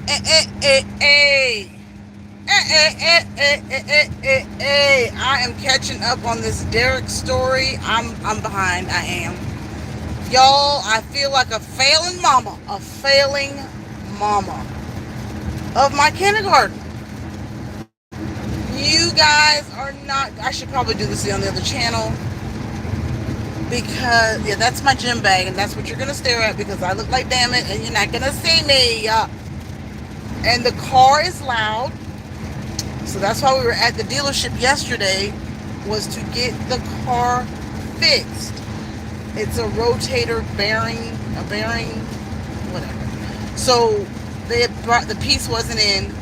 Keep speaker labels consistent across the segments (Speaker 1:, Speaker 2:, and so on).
Speaker 1: Hey, hey, hey, hey. Hey. I am catching up on this Derek story. I'm behind. I am. Y'all, I feel like a failing mama. A failing mama of my kindergarten. You guys are not. I should probably do this on the other channel because, yeah, that's my gym bag, and that's what you're gonna stare at because I look like damn it, and you're not gonna see me. And the car is loud, so that's why we were at the dealership yesterday, was to get the car fixed. It's a rotator bearing, whatever. So they had brought the piece wasn't in.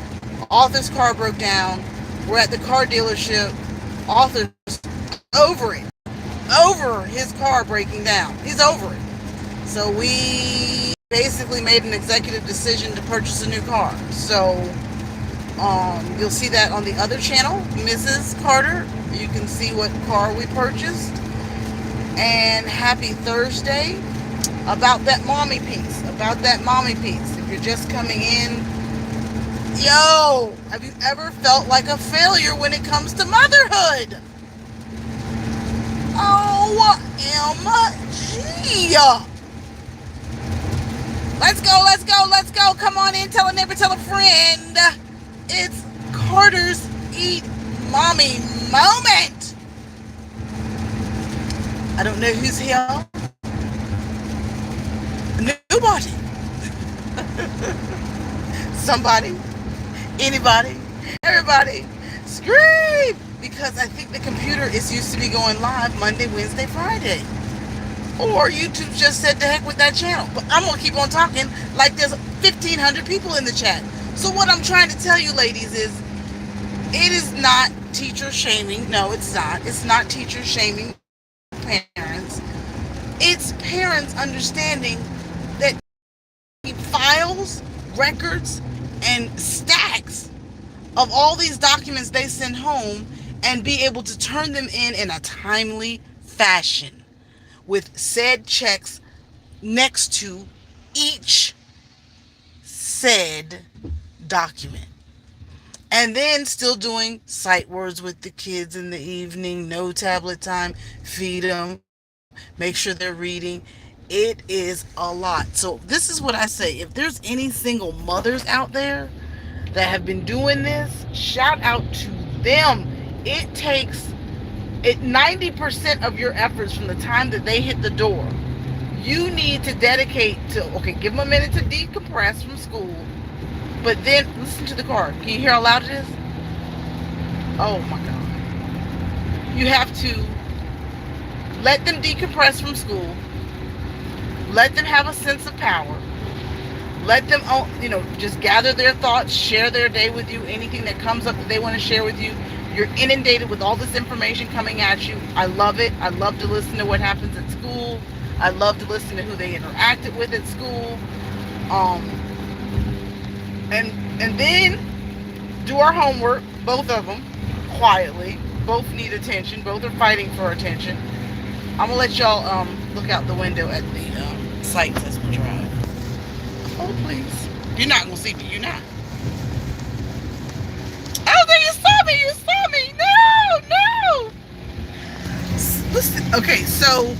Speaker 1: Arthur's car broke down. We're at the car dealership. Arthur's over it, over his car breaking down. He's over it. So we basically made an executive decision to purchase a new car. So you'll see that on the other channel, Mrs. Carter. You can see what car we purchased. And happy Thursday. About that mommy piece. About that mommy piece. If you're just coming in, yo, have you ever felt like a failure when it comes to motherhood? OMG. Let's go. Come on in, tell a neighbor, tell a friend. It's Carter's Eat Mommy moment. I don't know who's here. Nobody. Somebody. Anybody. Everybody. Scream! Because I think the computer is used to be going live Monday, Wednesday, Friday. Or YouTube just said the heck with that channel. But I'm going to keep on talking like there's 1,500 people in the chat. So what I'm trying to tell you, ladies, is it is not teacher shaming. No, it's not. It's not teacher shaming parents. It's parents understanding that files, records, and stacks of all these documents they send home and be able to turn them in a timely fashion with said checks next to each said document. And then still doing sight words with the kids in the evening, no tablet time, feed them, make sure they're reading. It is a lot. So this is what I say. If there's any single mothers out there that have been doing this, shout out to them. It takes 90% of your efforts from the time that they hit the door. You need to dedicate to, okay, give them a minute to decompress from school, but then listen to the car. Can you hear how loud it is? Oh my God. You have to let them decompress from school. Let them have a sense of power. Let them, just gather their thoughts, share their day with you, anything that comes up that they want to share with you. You're inundated with all this information coming at you. I love it. I love to listen to what happens at school. I love to listen to who they interacted with at school. And then do our homework, both of them, quietly. Both need attention. Both are fighting for attention. I'm going to let y'all look out the window at the sights as we drive. Oh, please. You're not going to see me. You're not. Oh, there, you saw me. You saw me. No. Listen. Okay, so,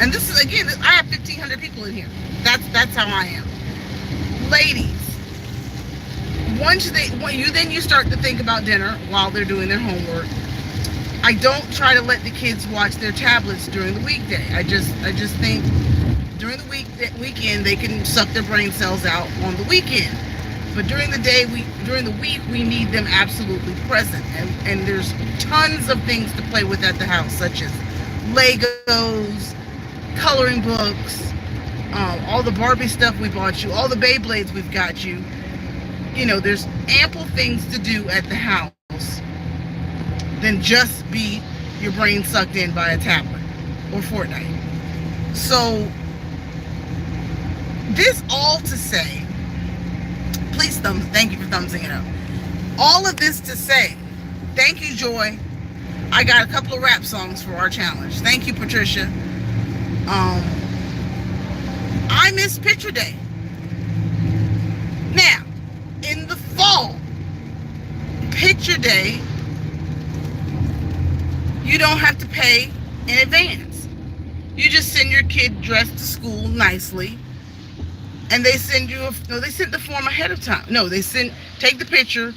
Speaker 1: and this is, again, I have 1,500 people in here. That's how I am. Ladies, you start to think about dinner while they're doing their homework. I don't try to let the kids watch their tablets during the weekday. I just think during the weekend they can suck their brain cells out on the weekend. But during the week we need them absolutely present. And there's tons of things to play with at the house, such as Legos, coloring books, all the Barbie stuff we bought you, all the Beyblades we've got you. There's ample things to do at the house than just be your brain sucked in by a tablet or Fortnite. So this all to say, please thank you for thumbsing it up. All of this to say, thank you, Joy. I got a couple of rap songs for our challenge. Thank you, Patricia. I miss picture day. Now, picture day, you don't have to pay in advance. You just send your kid dressed to school nicely, and they send you they sent the form ahead of time. No, they take the picture,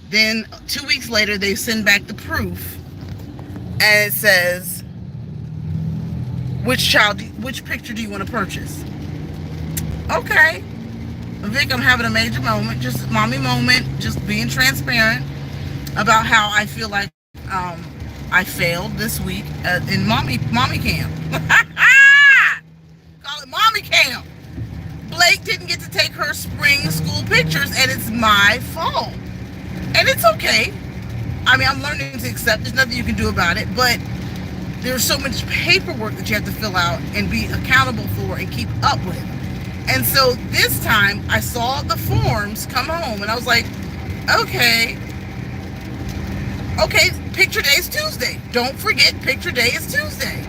Speaker 1: then 2 weeks later they send back the proof, and it says which picture do you want to purchase? Okay, Vic, I'm having a major moment, just mommy moment, just being transparent about how I feel like I failed this week in mommy camp. Call it mommy camp. Blake didn't get to take her spring school pictures, and it's my fault. And it's okay. I mean, I'm learning to accept. There's nothing you can do about it, but there's so much paperwork that you have to fill out and be accountable for and keep up with. And so this time I saw the forms come home, and I was like, okay, picture day is Tuesday. Don't forget, picture day is Tuesday.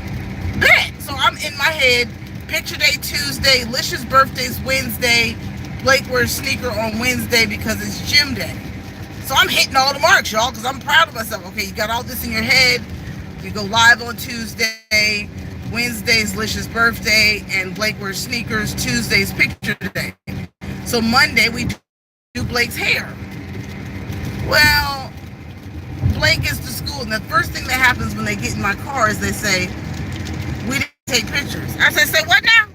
Speaker 1: Bet. So I'm in my head, picture day Tuesday, Licia's birthday's Wednesday, Blake wears sneaker on Wednesday because it's gym day. So I'm hitting all the marks, y'all, because I'm proud of myself. Okay, you got all this in your head. We go live on Tuesday. Wednesday's Licia's birthday, and Blake wears sneakers. Tuesday's picture day. So Monday we do Blake's hair. Well, Blake gets to school, and the first thing that happens when they get in my car is they say, we didn't take pictures. I said, say what now?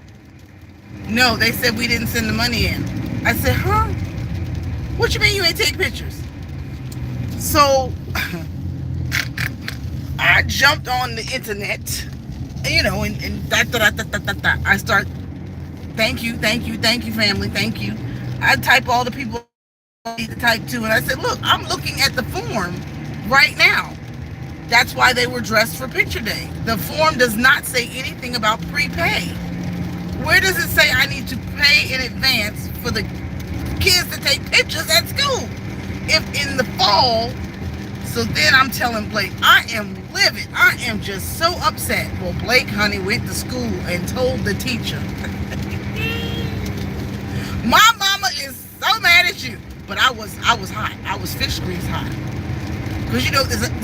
Speaker 1: No, they said we didn't send the money in. I said, huh? What you mean you ain't take pictures? So I jumped on the internet, and I start, thank you, family, thank you. I type all the people I need to type to, and I said, look, I'm looking at the form right now. That's why they were dressed for picture day. The form does not say anything about prepay. Where does it say I need to pay in advance for the kids to take pictures at school? If in the fall, so then I'm telling Blake, I am livid. I am just so upset. Well, Blake, honey, went to school and told the teacher. My mama is so mad at you. But I was hot. I was fish grease hot. Because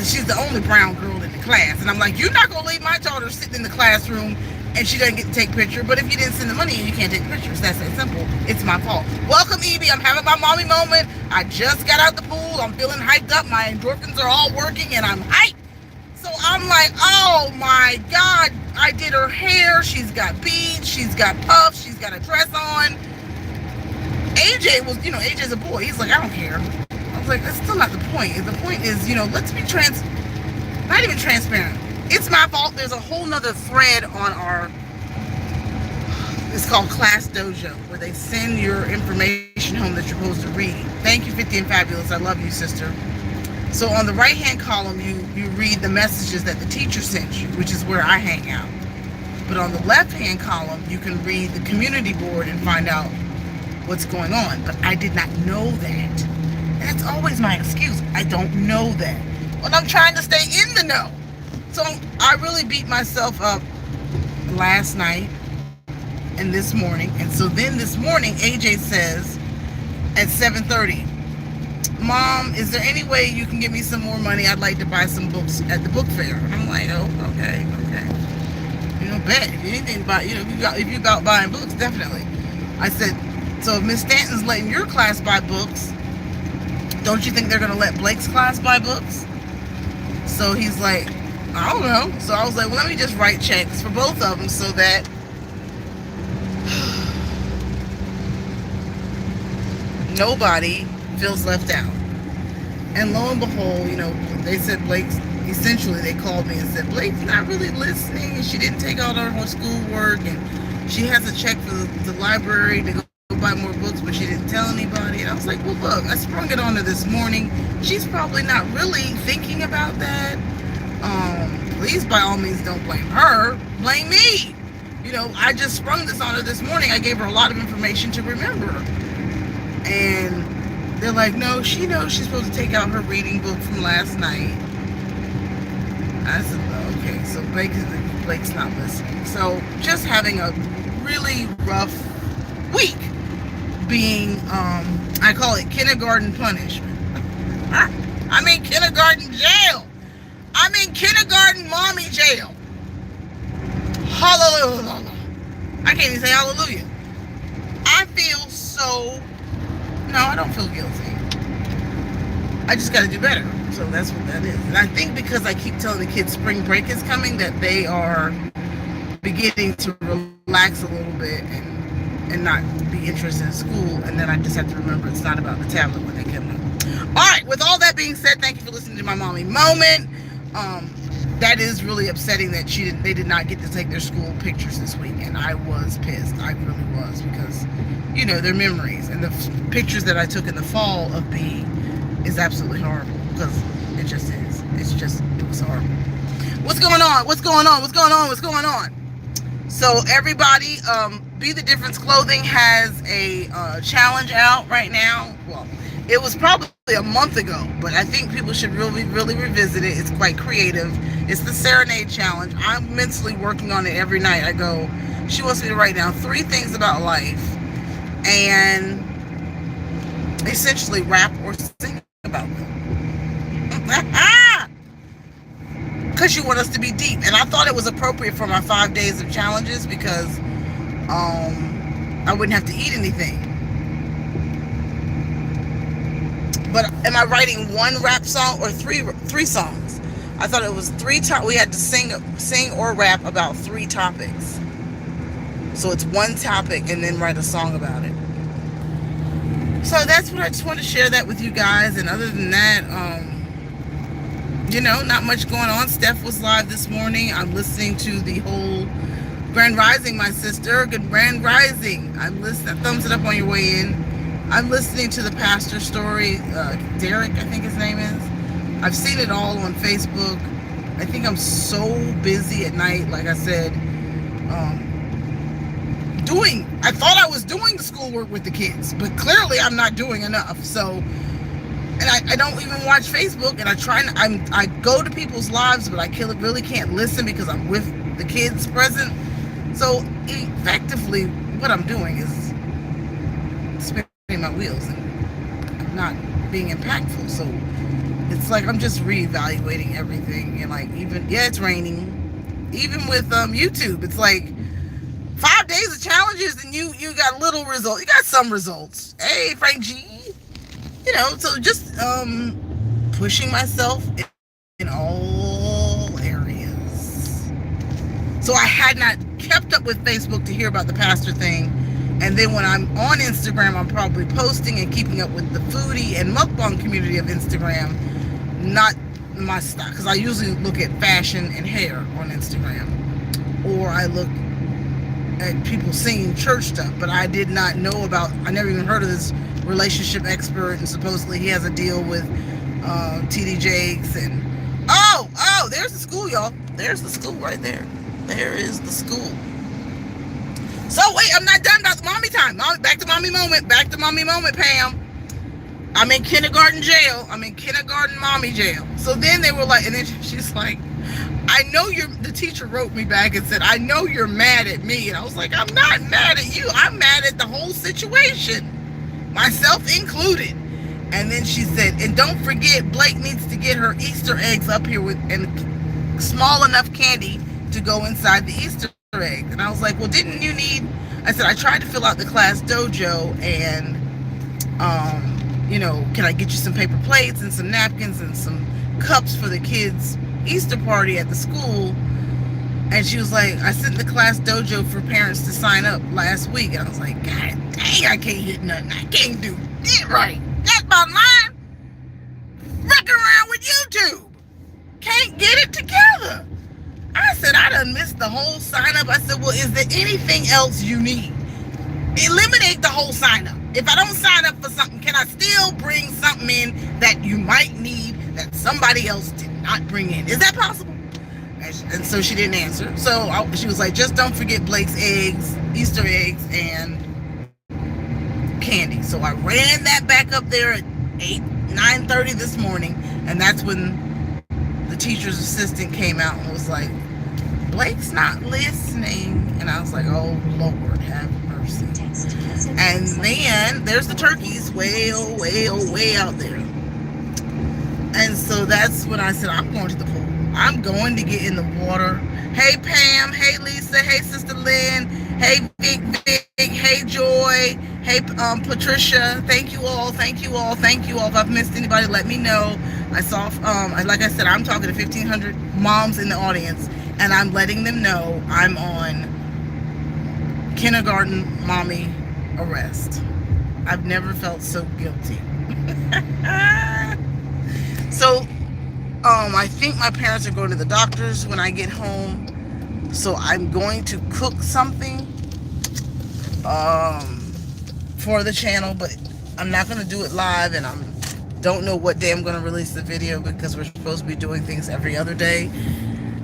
Speaker 1: she's the only brown girl in the class. And I'm like, you're not going to leave my daughter sitting in the classroom and she doesn't get to take a picture. But if you didn't send the money in, you can't take pictures. That's that simple. It's my fault. Welcome, Evie. I'm having my mommy moment. I just got out the pool. I'm feeling hyped up. My endorphins are all working and I'm hyped. So I'm like, oh my God. I did her hair. She's got beads. She's got puffs. She's got a dress on. AJ was, AJ's a boy. He's like, I don't care. I was like, that's still not the point. The point is, let's be not even transparent. It's my fault. There's a whole nother thread on it's called Class Dojo, where they send your information home that you're supposed to read. Thank you, 50 and Fabulous. I love you, sister. So on the right-hand column, you read the messages that the teacher sent you, which is where I hang out. But on the left-hand column, you can read the community board and find out what's going on. But I did not know that. That's always my excuse. I don't know that. But I'm trying to stay in the know. So I really beat myself up last night and this morning. And so then this morning, AJ says at 7:30, Mom, is there any way you can give me some more money? I'd like to buy some books at the book fair. And I'm like, oh, okay. Bet. If anything about, if you got buying books, definitely. I said, so if Miss Stanton's letting your class buy books, don't you think they're going to let Blake's class buy books? So he's like, I don't know. So I was like, well, let me just write checks for both of them so that nobody feels left out. And lo and behold, they said Blake's, essentially they called me and said, Blake's not really listening. She didn't take out all her schoolwork, and she has a check for the library to go buy more books, but she didn't tell anybody. And I was like, well, look, I sprung it on her this morning. She's probably not really thinking about that. Please, by all means, don't blame her. Blame me. I just sprung this on her this morning. I gave her a lot of information to remember. And they're like, no, she knows she's supposed to take out her reading book from last night. I said, oh, okay, so Blake's not listening. So just having a really rough week being, I call it kindergarten punishment. I'm in kindergarten jail. I'm in kindergarten mommy jail. Hallelujah. I can't even say hallelujah. I feel so... No, I don't feel guilty. I just got to do better. So that's what that is. And I think because I keep telling the kids spring break is coming, that they are beginning to relax a little bit and not be interested in school. And then I just have to remember it's not about the tablet when they come home. All right. With all that being said, thank you for listening to my mommy moment. That is really upsetting that they did not get to take their school pictures this week, and I was pissed. I really was, because you know their memories and the pictures that I took in the fall of B is absolutely horrible, because it just is. It was horrible. What's going on? What's going on? What's going on? What's going on? So everybody, Be the Difference Clothing has a challenge out right now. Well, it was probably a month ago, but I think people should really revisit it. It's quite creative. It's the Serenade Challenge. I'm mentally working on it every night. I go, she wants me to write down 3 things about life and essentially rap or sing about them. Because you want us to be deep. And I thought it was appropriate for my 5 days of challenges because I wouldn't have to eat anything. But am I writing 1 rap song or three songs? I thought it was 3 times. We had to sing or rap about 3 topics. So it's 1 topic and then write a song about it. So that's what I just wanted to share that with you guys. And other than that, not much going on. Steph was live this morning. I'm listening to the whole Grand Rising, my sister. Good Grand Rising. I'm listening. Thumbs it up on your way in. I'm listening to the pastor story. Derek, I think his name is. I've seen it all on Facebook. I think I'm so busy at night, like I said, I thought I was doing the schoolwork with the kids, but clearly I'm not doing enough. So, and I don't even watch Facebook, and I go to people's lives, but I really can't listen because I'm with the kids present. So effectively, what I'm doing is spinning my wheels and I'm not being impactful. So it's like I'm just reevaluating everything, and like it's raining. Even with YouTube, it's like 5 days of challenges and you got little results. You got some results. Hey, Frank G. So just pushing myself in all areas. So I had not kept up with Facebook to hear about the pastor thing. And then when I'm on Instagram, I'm probably posting and keeping up with the foodie and mukbang community of Instagram. Not my style, because I usually look at fashion and hair on Instagram. Or I look at people singing church stuff, but I did not know about, I never even heard of this relationship expert, and supposedly he has a deal with TD Jakes, and there's the school, y'all. There's the school right there. There is the school. So wait, I'm not done about the mommy time. Back to mommy moment. Back to mommy moment, Pam. I'm in kindergarten jail. I'm in kindergarten mommy jail. So then they were like, and then she's like, the teacher wrote me back and said, I know you're mad at me. And I was like, I'm not mad at you. I'm mad at the whole situation, myself included. And then she said, and don't forget, Blake needs to get her Easter eggs up here and small enough candy to go inside the Easter egg. And I was like, well, didn't you need, I said, I tried to fill out the class dojo, and can I get you some paper plates and some napkins and some cups for the kids' Easter party at the school? And she was like, I sent the class dojo for parents to sign up last week. And I was like, God dang, I can't hit nothing. I can't do it right. That's my line. Fuck around with YouTube. Can't get it together. I said, I done missed the whole sign up. I said, well, is there anything else you need? Eliminate the whole sign up. If I don't sign up for something, can I still bring something in that you might need that somebody else did not bring in? Is that possible? And so she didn't answer. So she was like, just don't forget Blake's eggs, Easter eggs, and candy. So I ran that back up there at 9:30 this morning. And that's when the teacher's assistant came out and was like, Blake's not listening. And I was like, oh, Lord, have mercy. And then there's the turkeys way out there. So that's when I said, I'm going to the pool. I'm going to get in the water. Hey, Pam. Hey, Lisa. Hey, Sister Lynn. Hey, Vic. Hey, Joy. Hey, Patricia. Thank you all. Thank you all. Thank you all. If I've missed anybody, let me know. I saw, like I said, I'm talking to 1,500 moms in the audience, and I'm letting them know I'm on kindergarten mommy arrest. I've never felt so guilty. So, I think my parents are going to the doctors when I get home. So I'm going to cook something for the channel, but I'm not going to do it live, and I don't know what day I'm going to release the video, because we're supposed to be doing things every other day,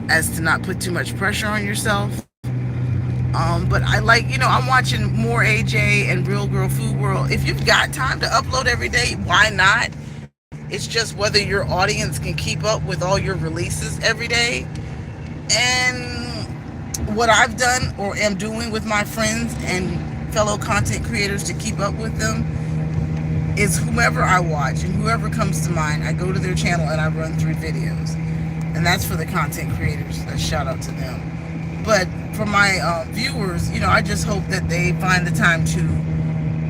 Speaker 1: as to not put too much pressure on yourself. But I like, I'm watching more AJ and Real Girl Food World. If you've got time to upload every day, why not? It's just whether your audience can keep up with all your releases every day. And what I've done or am doing with my friends and fellow content creators to keep up with them is whomever I watch and whoever comes to mind, I go to their channel and I run 3 videos. And that's for the content creators. A shout out to them. But for my viewers, I just hope that they find the time to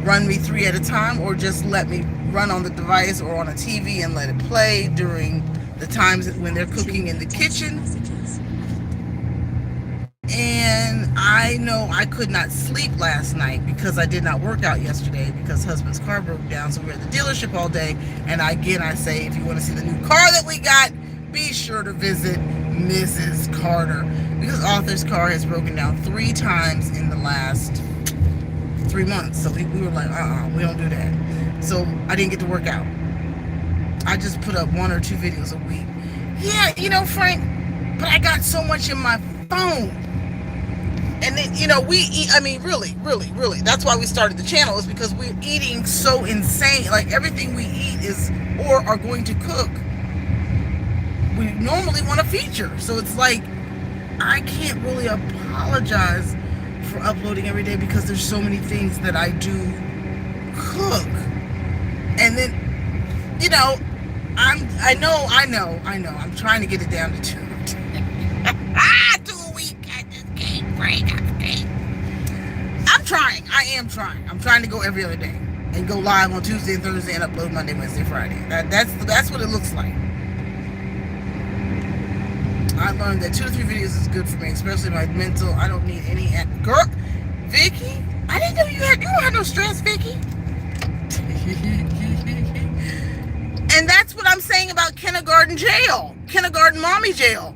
Speaker 1: run me 3 at a time, or just let me run on the device or on a TV and let it play during the times when they're cooking in the kitchen. And I know I could not sleep last night because I did not work out yesterday because husband's car broke down. So we're at the dealership all day. And again, I say, if you want to see the new car that we got, be sure to visit Mrs. Carter, because Arthur's car has broken down 3 times in the last 3 months. So we were like, we don't do that. So I didn't get to work out. I just put up 1 or 2 videos a week. Yeah, Frank, but I got so much in my phone. And then, we eat, really, that's why we started the channel, is because we're eating so insane. Like, everything we eat is, or are going to cook, we normally want to feature. So it's like, I can't really apologize for uploading every day, because there's so many things that I do cook. And then, I know, I'm trying to get it down to 2. 2 a week. I just can't break. I am trying. I'm trying to go every other day and go live on Tuesday and Thursday and upload Monday, Wednesday, Friday. That's what it looks like. I learned that 2 to 3 videos is good for me, especially my mental. I don't need any. Girl, Vicky, I didn't know you don't have no stress, Vicky. And that's what I'm saying about kindergarten mommy jail.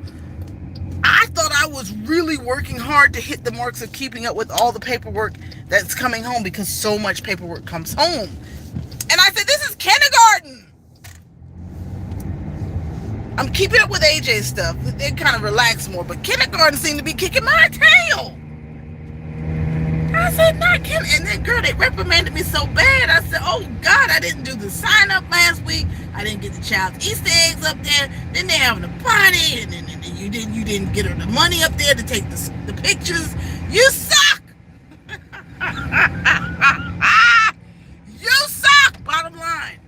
Speaker 1: I thought I was really working hard to hit the marks of keeping up with all the paperwork that's coming home, because so much paperwork comes home. And I said, this is kindergarten. I'm keeping up with AJ's stuff. They kind of relax more, but kindergarten seemed to be kicking my tail. I said, not kidding. And then, girl, they reprimanded me so bad. I said, oh, God, I didn't do the sign up last week. I didn't get the child's Easter eggs up there. Then they're having a party, and then you didn't get her the money up there to take the pictures. You suck. You suck, bottom line.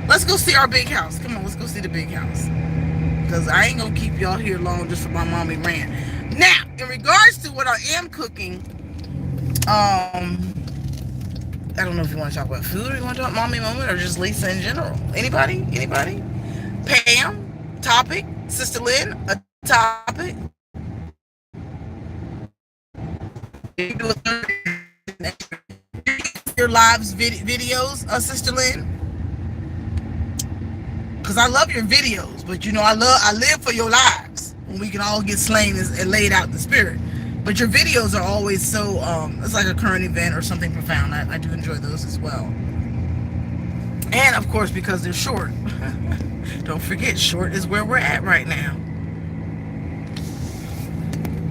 Speaker 1: Let's go see our big house. Come on, let's go see the big house. Because I ain't going to keep y'all here long just for my mommy rant. Now, in regards to what I am cooking, I don't know if you want to talk about food, or you want to talk mommy moment, or just Lisa in general. Anybody? Pam, topic. Sister Lynn, a topic. Your lives videos, Sister Lynn. Because I love your videos, but I live for your lives when we can all get slain and laid out in the spirit. But your videos are always so, it's like a current event or something profound. I do enjoy those as well. And of course, because they're short. Don't forget, short is where we're at right now.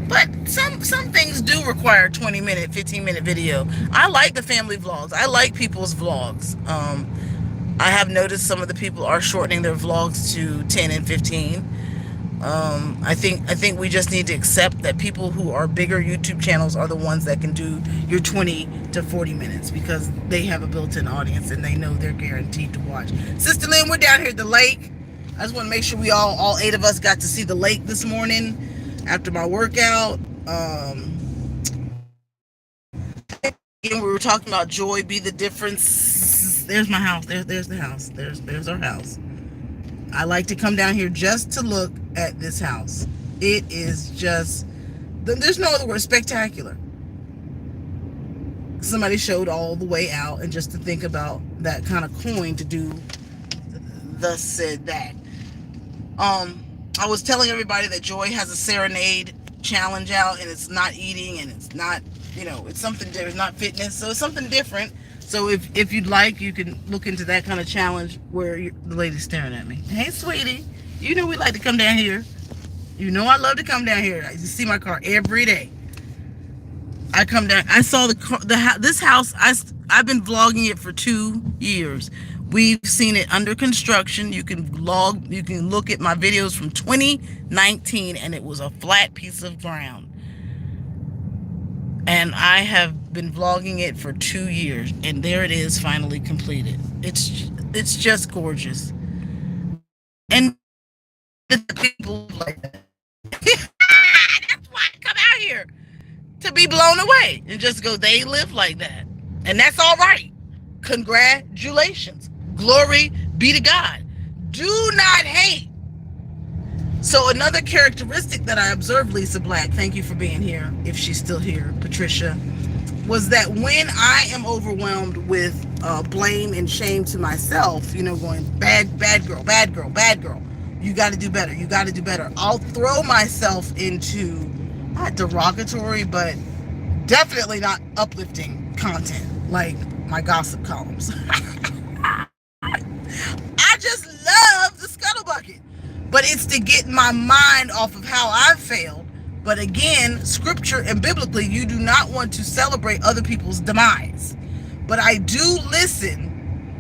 Speaker 1: But some things do require a 20-minute, 15-minute video. I like the family vlogs. I like people's vlogs. I have noticed some of the people are shortening their vlogs to 10 and 15. I think we just need to accept that people who are bigger YouTube channels are the ones that can do your 20 to 40 minutes, because they have a built-in audience and they know they're guaranteed to watch. Sister Lynn, we're down here at the lake. I just want to make sure we all 8 of us got to see the lake this morning after my workout. Again, we were talking about joy be the difference. There's my house. There's the house. There's our house. I like to come down here just to look at this house. It is just, there's no other word, spectacular. Somebody showed all the way out, and just to think about that kind of coin to do thus said that. I was telling everybody that Joy has a serenade challenge out, and it's not eating, and it's not, it's something different. It's not fitness, so it's something different. So if you'd like, you can look into that kind of challenge where the lady's staring at me. Hey, sweetie, we like to come down here. I love to come down here. I see my car every day. I come down. I saw this house. I've been vlogging it for 2 years. We've seen it under construction. You can look at my videos from 2019, and it was a flat piece of ground. And I have been vlogging it for 2 years, and there it is, finally completed. It's just gorgeous. And the people like that. That's why I come out here, to be blown away and just go, they live like that. And that's all right. Congratulations. Glory be to God. Do not hate. So another characteristic that I observed, Lisa Black, thank you for being here, if she's still here, Patricia, was that when I am overwhelmed with blame and shame to myself, going, bad girl, bad girl, bad girl, you got to do better, you got to do better, I'll throw myself into, not derogatory, but definitely not uplifting content, like my gossip columns. I just love the scuttle bucket, but it's to get my mind off of how I've failed. But again, scripture and biblically, you do not want to celebrate other people's demise. But I do listen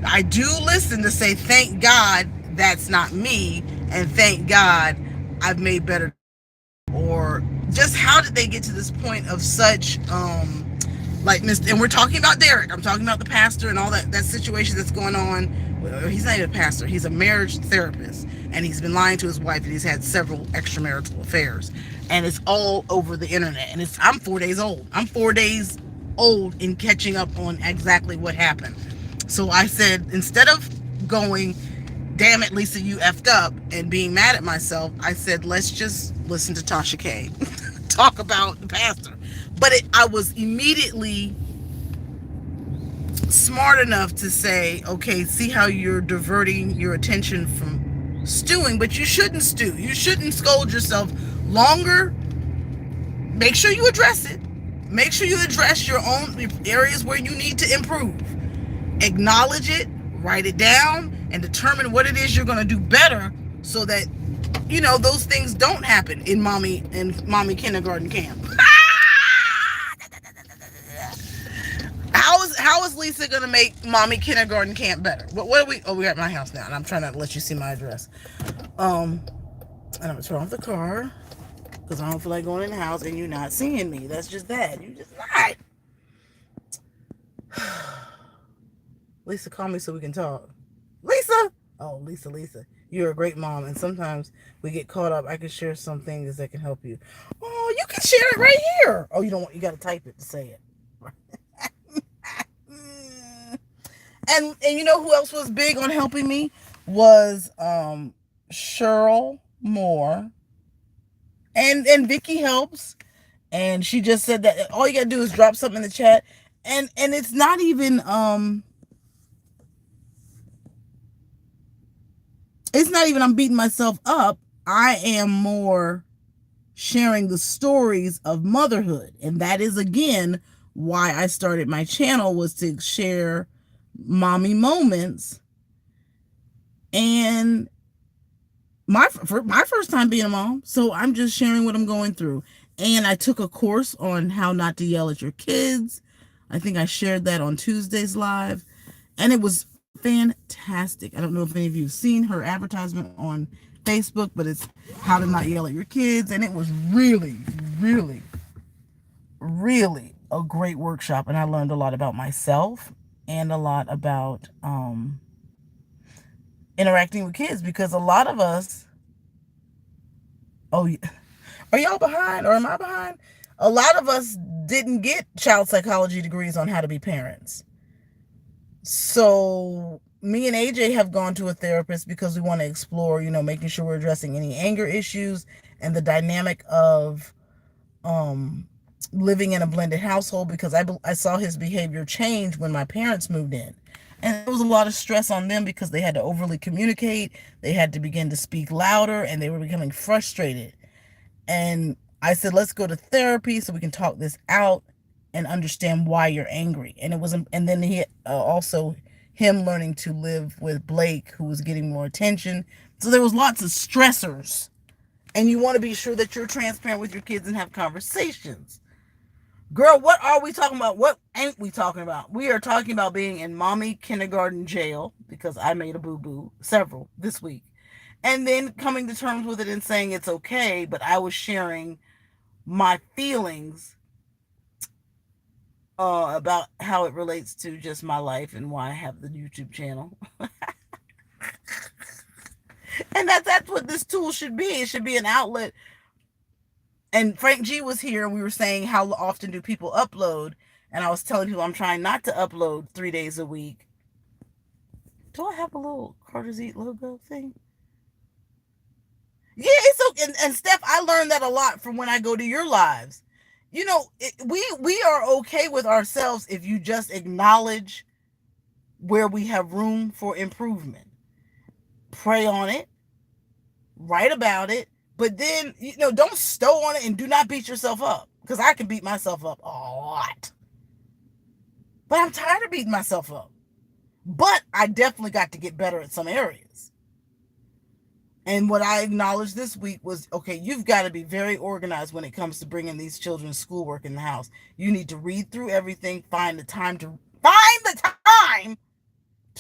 Speaker 1: to say, thank God that's not me, and thank God I've made better. Or just how did they get to this point of such and we're talking about Derek, I'm talking about the pastor and all that situation that's going on. He's not even a pastor, he's a marriage therapist, and he's been lying to his wife, and he's had several extramarital affairs, and it's all over the internet. And I'm 4 days old. I'm 4 days old in catching up on exactly what happened. So I said, instead of going, damn it, Lisa, you effed up, and being mad at myself, I said, let's just listen to Tasha K talk about the pastor. But I was immediately smart enough to say, okay, see how you're diverting your attention from stewing, but you shouldn't stew. You shouldn't scold yourself longer. Make sure you address it. Make sure you address your own areas where you need to improve. Acknowledge it, write it down, and determine what it is you're going to do better, so that those things don't happen in mommy kindergarten camp. How is Lisa gonna make mommy kindergarten camp better? What are we? Oh, we're at my house now, and I'm trying not to let you see my address. And I'm gonna turn off the car because I don't feel like going in the house and you not seeing me. That's just that. You just lied. Lisa, call me so we can talk. Lisa. Oh, Lisa. You're a great mom, and sometimes we get caught up. I can share some things that can help you. Oh, you can share it right here. Oh, you don't want, you got to type it to say it. And you know who else was big on helping me was Cheryl Moore, and Vicky helps, and she just said that all you gotta do is drop something in the chat, and it's not even I'm beating myself up. I am more sharing the stories of motherhood, and that is again why I started my channel, was to share mommy moments. And my first time being a mom, so I'm just sharing what I'm going through. And I took a course on how not to yell at your kids. I think I shared that on Tuesday's live, and it was fantastic. I don't know if any of you have seen her advertisement on Facebook, but it's how to not yell at your kids, and it was really, really, really a great workshop, and I learned a lot about myself and a lot about interacting with kids, because a lot of us, oh, are y'all behind or am I behind? A lot of us didn't get child psychology degrees on how to be parents. So me and AJ have gone to a therapist because we want to explore, making sure we're addressing any anger issues and the dynamic of um, living in a blended household, because I saw his behavior change when my parents moved in. And there was a lot of stress on them because they had to overly communicate, they had to begin to speak louder, and they were becoming frustrated. And I said, let's go to therapy so we can talk this out and understand why you're angry. And it wasn't, and then he also him learning to live with Blake, who was getting more attention. So there was lots of stressors. And you want to be sure that you're transparent with your kids and have conversations. Girl, what are we talking about? What ain't we talking about? We are talking about being in mommy kindergarten jail, because I made a boo-boo, several this week. And then coming to terms with it and saying it's okay, but I was sharing my feelings about how it relates to just my life and why I have the YouTube channel. And that's what this tool should be. It should be an outlet. And Frank G was here, and we were saying, how often do people upload? And I was telling people I'm trying not to upload 3 days a week. Do I have a little Carter's Eat logo thing? Yeah, it's okay. And Steph, I learned that a lot from when I go to your lives. We are okay with ourselves if you just acknowledge where we have room for improvement. Pray on it, write about it, but then, don't stow on it, and do not beat yourself up, because I can beat myself up a lot. But I'm tired of beating myself up. But I definitely got to get better at some areas. And what I acknowledged this week was, okay, you've got to be very organized when it comes to bringing these children's schoolwork in the house. You need to read through everything, find the time to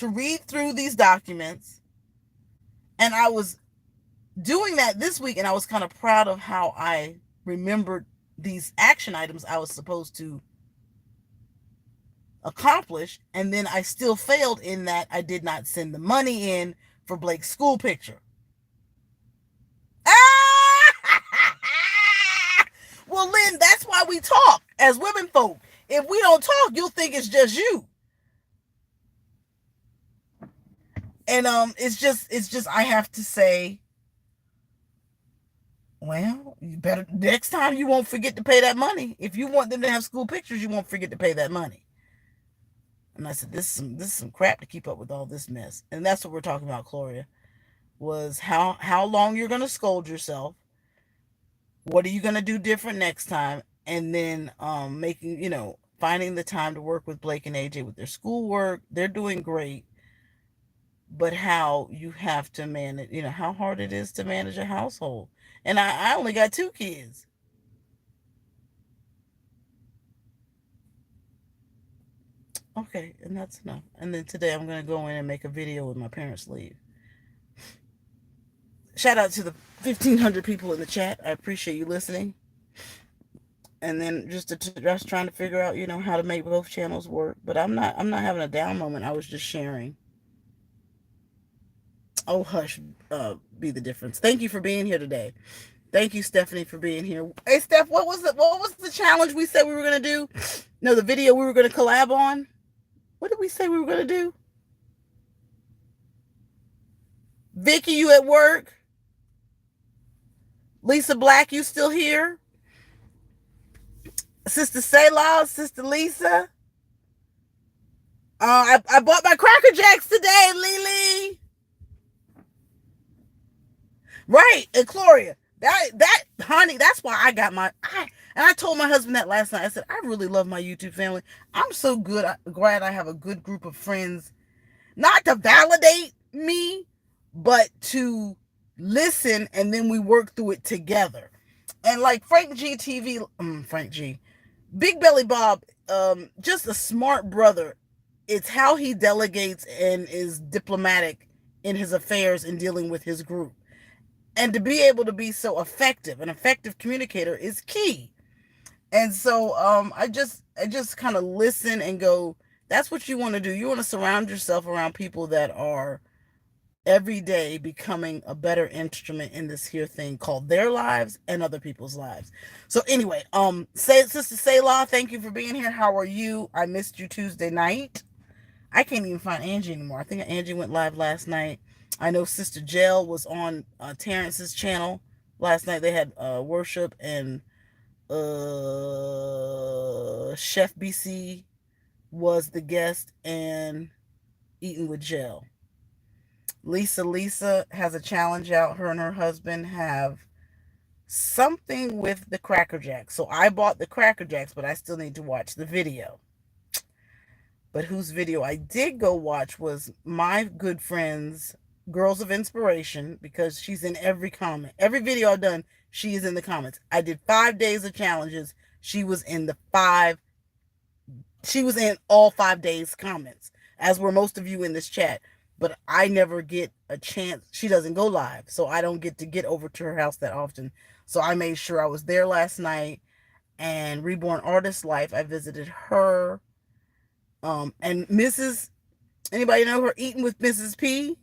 Speaker 1: read through these documents. And I was doing that this week, and I was kind of proud of how I remembered these action items I was supposed to accomplish. And then I still failed in that I did not send the money in for Blake's school picture. Well, Lynn, that's why we talk as women folk. If we don't talk, you'll think it's just you. And it's just I have to say, well, you better, next time you won't forget to pay that money. If you want them to have school pictures, you won't forget to pay that money. And I said, this is some crap to keep up with all this mess. And that's what we're talking about, Gloria, was how long you're going to scold yourself. What are you going to do different next time? And then finding the time to work with Blake and AJ with their schoolwork. They're doing great. But how you have to manage, how hard it is to manage a household. And I only got 2 kids. Okay, and that's enough. And then today I'm going to go in and make a video when my parents leave. Shout out to the 1,500 people in the chat. I appreciate you listening. And then just trying to figure out, how to make both channels work. But I'm not having a down moment. I was just sharing. Oh, hush, be the difference. Thank you for being here today. Thank you, Stephanie, for being here. Hey, Steph, what was the challenge we said we were going to do? No, the video we were going to collab on. What did we say we were going to do? Vicky, you at work? Lisa Black, you still here? Sister Selah, Sister Lisa. I bought my Cracker Jacks today, Lily. Right, and Gloria. That honey, that's why I got and I told my husband that last night. I said, I really love my YouTube family. I'm so glad I have a good group of friends, not to validate me, but to listen, and then we work through it together. And like Frank G, Big Belly Bob, just a smart brother. It's how he delegates and is diplomatic in his affairs in dealing with his group. And to be able to be so effective, an effective communicator is key. And so I just kind of listen and go, that's what you want to do. You want to surround yourself around people that are every day becoming a better instrument in this here thing called their lives and other people's lives. So anyway, say Sister Selah, thank you for being here. How are you? I missed you Tuesday night. I can't even find Angie anymore. I think Angie went live last night. I know Sister Jill was on Terrence's channel last night. They had worship, and Chef BC was the guest, and Eating with Jill. Lisa has a challenge out. Her and her husband have something with the Cracker Jacks. So I bought the Cracker Jacks, but I still need to watch the video. But whose video I did go watch was my good friend's Girls of Inspiration, because she's in every comment. Every video I've done, she is in the comments. I did 5 days of challenges. She was in all 5 days comments, as were most of you in this chat. But I never get a chance. She doesn't go live, so I don't get to get over to her house that often. So I made sure I was there last night. And Reborn Artist Life, I visited her. And anybody know her? Eating with Mrs. P?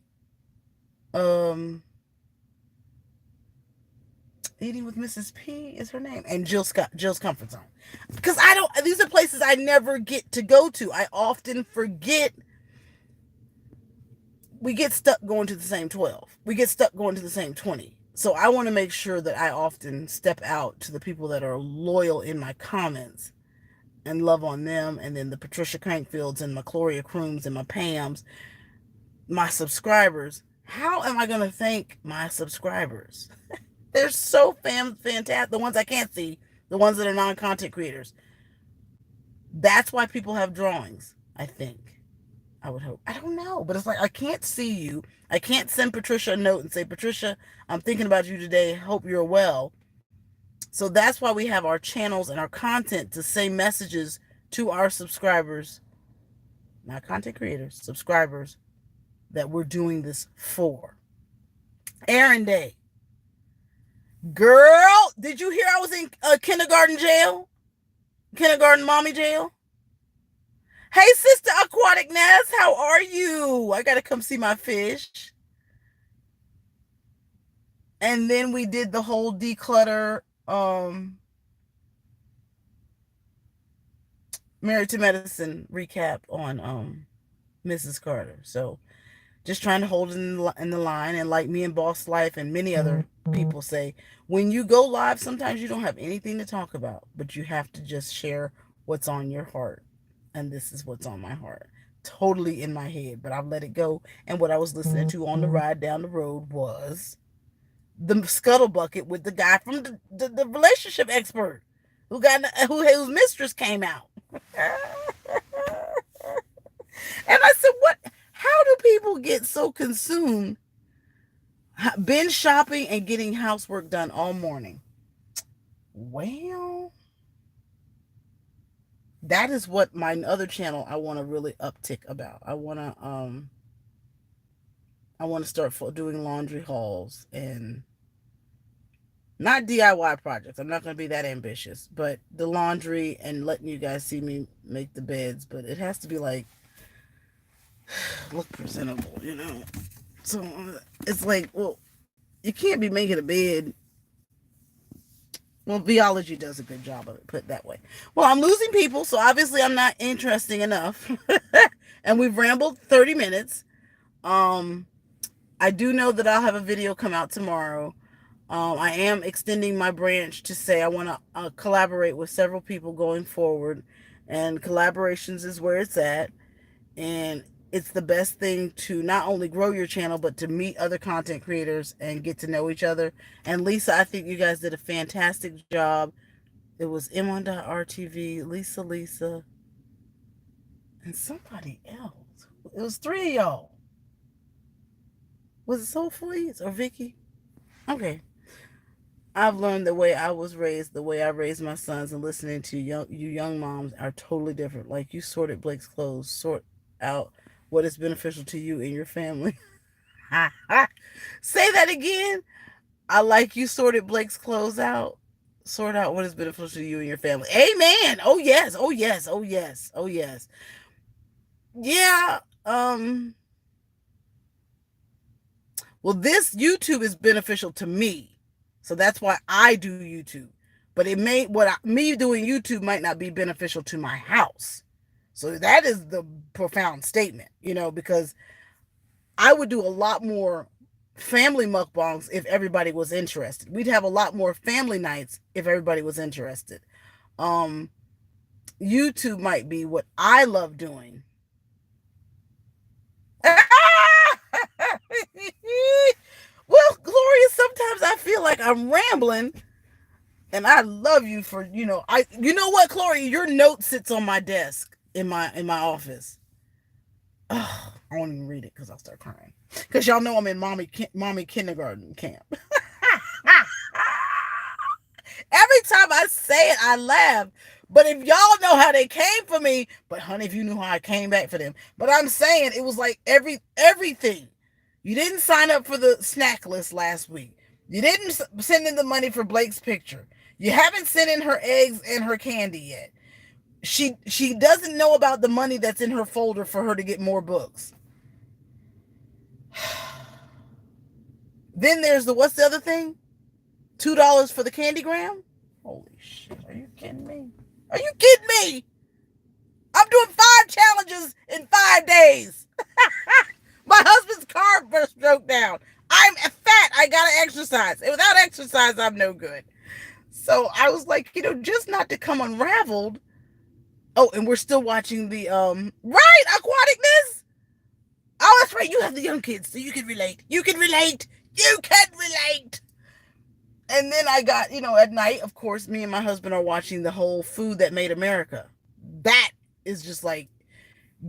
Speaker 1: Eating with Mrs. P is her name. And Jill's Comfort Zone. Because these are places I never get to go to. I often forget. We get stuck going to the same 12. We get stuck going to the same 20. So I want to make sure that I often step out to the people that are loyal in my comments and love on them. And then the Patricia Crankfields and my Gloria Crooms and my Pams, my subscribers. How am I going to thank my subscribers? They're so fantastic. The ones I can't see, the ones that are non-content creators. That's why people have drawings, I think. I would hope. I don't know, but it's like I can't see you. I can't send Patricia a note and say, Patricia, I'm thinking about you today. Hope you're well. So that's why we have our channels and our content to say messages to our subscribers, not content creators, subscribers, that we're doing this for. Aaron Day. Girl, did you hear I was in kindergarten jail? Kindergarten mommy jail? Hey, Sister Aquatic Ness, how are you? I got to come see my fish. And then we did the whole declutter, Married to Medicine recap on Mrs. Carter. So just trying to hold it in the line. And like me and Boss Life and many other people say, when you go live, sometimes you don't have anything to talk about, but you have to just share what's on your heart. And this is what's on my heart. Totally in my head, but I've let it go. And what I was listening to on the ride down the road was the Scuttle Bucket with the guy from the relationship expert whose mistress came out. And I said, how do people get so consumed binge shopping and getting housework done all morning? Well, that is what my other channel I want to really uptick about. I want to start doing laundry hauls and not DIY projects. I'm not going to be that ambitious, but the laundry and letting you guys see me make the beds. But it has to be like, look presentable, you know? So it's like, well, you can't be making a bed. Well, Biology does a good job of it, put it that way. Well, I'm losing people, so obviously I'm not interesting enough. And we've rambled 30 minutes. I do know that I'll have a video come out tomorrow. I am extending my branch to say I want to collaborate with several people going forward. And collaborations is where it's at. And it's the best thing to not only grow your channel, but to meet other content creators and get to know each other. And Lisa, I think you guys did a fantastic job. It was M1.RTV, Lisa, and somebody else. It was 3 of y'all. Was it Soul Fleas or Vicky? Okay. I've learned the way I was raised, the way I raised my sons, and listening to you young moms are totally different. Like you sorted Blake's clothes, sort out what is beneficial to you and your family. Say that again. I like you sorted Blake's clothes out. Sort out what is beneficial to you and your family. Amen. Oh yes. Oh yes. Oh yes. Oh yes. Yeah. Well, this YouTube is beneficial to me. So that's why I do YouTube. But it may me doing YouTube might not be beneficial to my house. So that is the profound statement, because I would do a lot more family mukbangs if everybody was interested. We'd have a lot more family nights if everybody was interested. Um, YouTube might be what I love doing. Well, Gloria, sometimes I feel like I'm rambling, and I love you for you know what, Gloria, your note sits on my desk in my office. Oh, I won't even read it because I'll start crying. Because y'all know I'm in mommy kindergarten camp. Every time I say it, I laugh. But if y'all know how they came for me, but honey, if you knew how I came back for them. But I'm saying it was like everything. You didn't sign up for the snack list last week. You didn't send in the money for Blake's picture. You haven't sent in her eggs and her candy yet. She doesn't know about the money that's in her folder for her to get more books. Then there's what's the other thing? $2 for the candygram? Holy shit, are you kidding me? Are you kidding me? I'm doing 5 challenges in 5 days. My husband's car broke down. I'm fat. I gotta exercise. And without exercise, I'm no good. So I was like, just not to come unraveled. Oh, and we're still watching the right, aquaticness. Oh, that's right. You have the young kids, so you can relate. You can relate. You can relate. And then I got, at night, of course, me and my husband are watching the whole Food That Made America. That is just like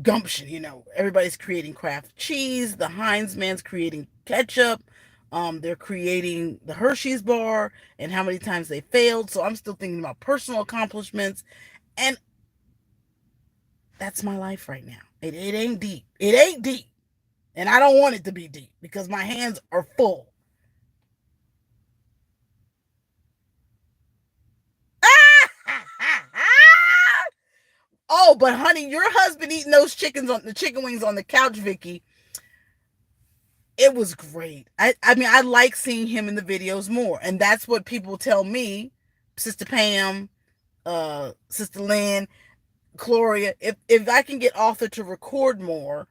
Speaker 1: gumption, Everybody's creating Kraft cheese. The Heinz man's creating ketchup. They're creating the Hershey's bar and how many times they failed. So I'm still thinking about personal accomplishments. And that's my life right now. It ain't deep. It ain't deep. And I don't want it to be deep because my hands are full. Oh, but honey, your husband eating those chicken wings on the couch, Vicky. It was great. I mean, I like seeing him in the videos more. And that's what people tell me, Sister Pam, Sister Lynn, Gloria, if I can get Arthur to record more,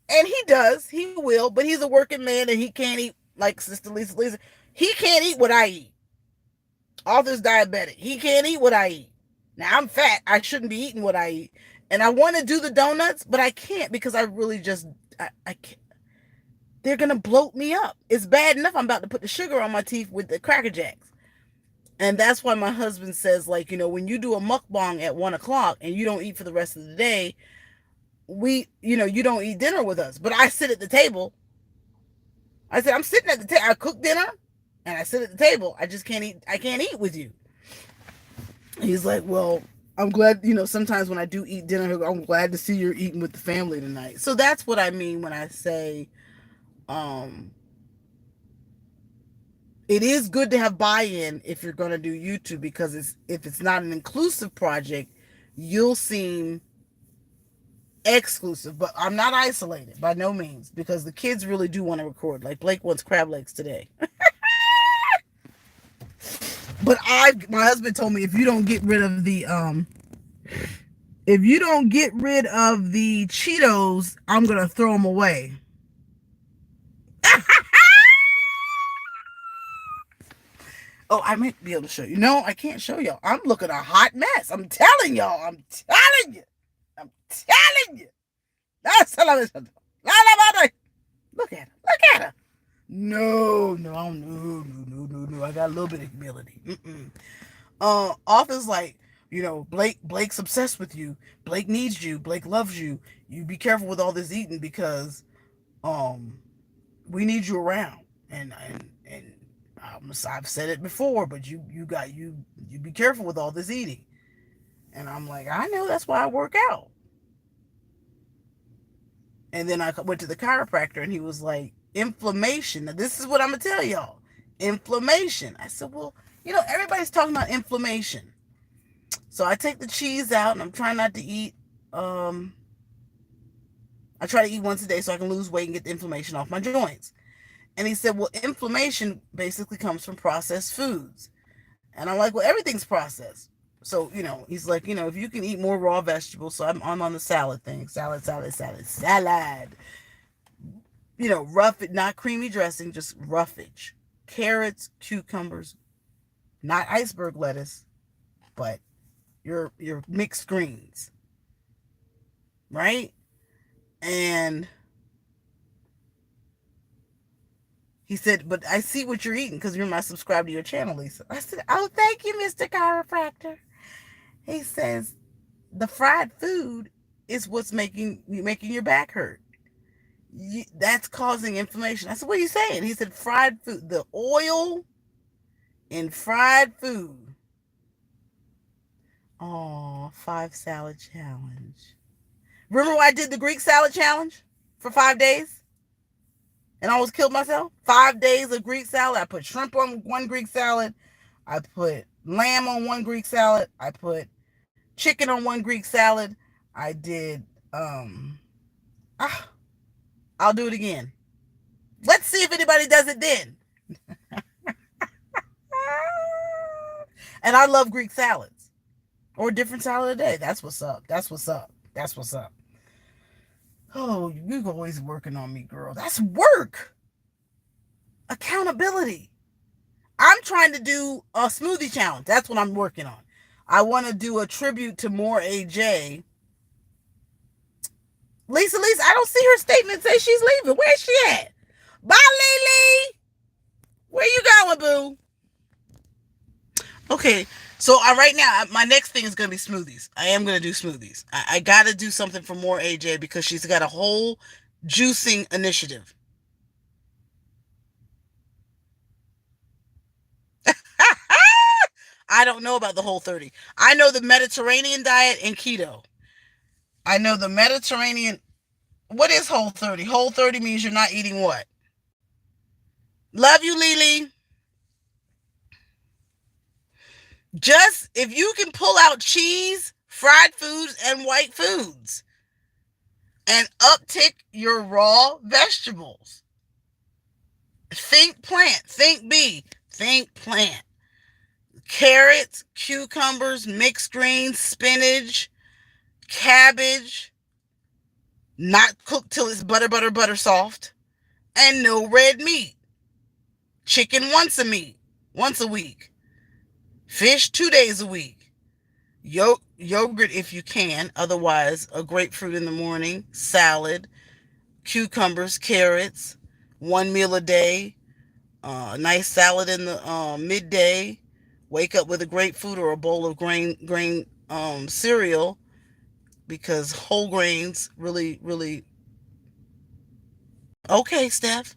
Speaker 1: and he does, he will, but he's a working man and he can't eat like Sister Lisa. He can't eat what I eat. Arthur's diabetic. He can't eat what I eat. Now I'm fat. I shouldn't be eating what I eat. And I want to do the donuts, but I can't because I really just, I can't. They're going to bloat me up. It's bad enough I'm about to put the sugar on my teeth with the Cracker Jacks. And that's why my husband says, like, when you do a mukbang at 1 o'clock and you don't eat for the rest of the day, you don't eat dinner with us. But I sit at the table. I said, I'm sitting at the table. I cook dinner and I sit at the table. I just can't eat. I can't eat with you. He's like, well, I'm glad, sometimes when I do eat dinner, I'm glad to see you're eating with the family tonight. So that's what I mean when I say, it is good to have buy-in if you're going to do YouTube, because if it's not an inclusive project, you'll seem exclusive. But I'm not isolated by no means, because the kids really do want to record. Like Blake wants crab legs today. But my husband told me if you don't get rid of the Cheetos, I'm gonna throw them away. Oh, I might be able to show you. No, I can't show y'all. I'm looking a hot mess. I'm telling y'all. I'm telling you. That's look at her. Look at her. No. I got a little bit of humility. Arthur's like, Blake's obsessed with you. Blake needs you. Blake loves you. You be careful with all this eating because, we need you around. And I've said it before, but you be careful with all this eating. And I'm like, I know, that's why I work out. And then I went to the chiropractor and he was like, inflammation. Now, this is what I'm going to tell y'all. Inflammation. I said, well, everybody's talking about inflammation. So I take the cheese out and I'm trying not to eat. I try to eat once a day so I can lose weight and get the inflammation off my joints. And he said, well, inflammation basically comes from processed foods. And I'm like, well, everything's processed. So, he's like, if you can eat more raw vegetables. So I'm on the salad thing. Salad, salad, salad, salad. Rough it, not creamy dressing, just roughage. Carrots, cucumbers, not iceberg lettuce, but your mixed greens, right? And he said, but I see what you're eating because you're my subscribe to your channel, Lisa. I said, oh, thank you, Mr. Chiropractor. He says, the fried food is what's making your back hurt. That's causing inflammation. I said, what are you saying? He said, fried food, the oil in fried food. Oh, 5 salad challenge. Remember when I did the Greek salad challenge for 5 days? And I almost killed myself? 5 days of Greek salad. I put shrimp on one Greek salad. I put lamb on one Greek salad. I put chicken on one Greek salad. I did, I'll do it again. Let's see if anybody does it then. And I love Greek salads. Or a different salad a day. That's what's up. That's what's up. That's what's up. Oh, you're always working on me, girl. That's work. Accountability. I'm trying to do a smoothie challenge. That's what I'm working on. I want to do a tribute to More AJ. Lisa, I don't see her statement say she's leaving. Where's she at? Bye, Lily. Where you going, boo? Okay, so right now, my next thing is going to be smoothies. I am going to do smoothies. I got to do something for More AJ because she's got a whole juicing initiative. I don't know about the Whole30. I know the Mediterranean diet and keto. I know the Mediterranean. What is Whole30? Whole30 means you're not eating what? Love you, Lily. Just if you can pull out cheese, fried foods, and white foods, and uptick your raw vegetables. Think plant, think bee, think plant. Carrots, cucumbers, mixed greens, spinach, cabbage, not cooked till it's butter soft, and no red meat. Chicken once a week. Fish 2 days a week. Yogurt if you can. Otherwise, a grapefruit in the morning. Salad. Cucumbers, carrots. 1 meal a day. A nice salad in the midday. Wake up with a grapefruit or a bowl of grain cereal. Because whole grains really, really... Okay, Steph.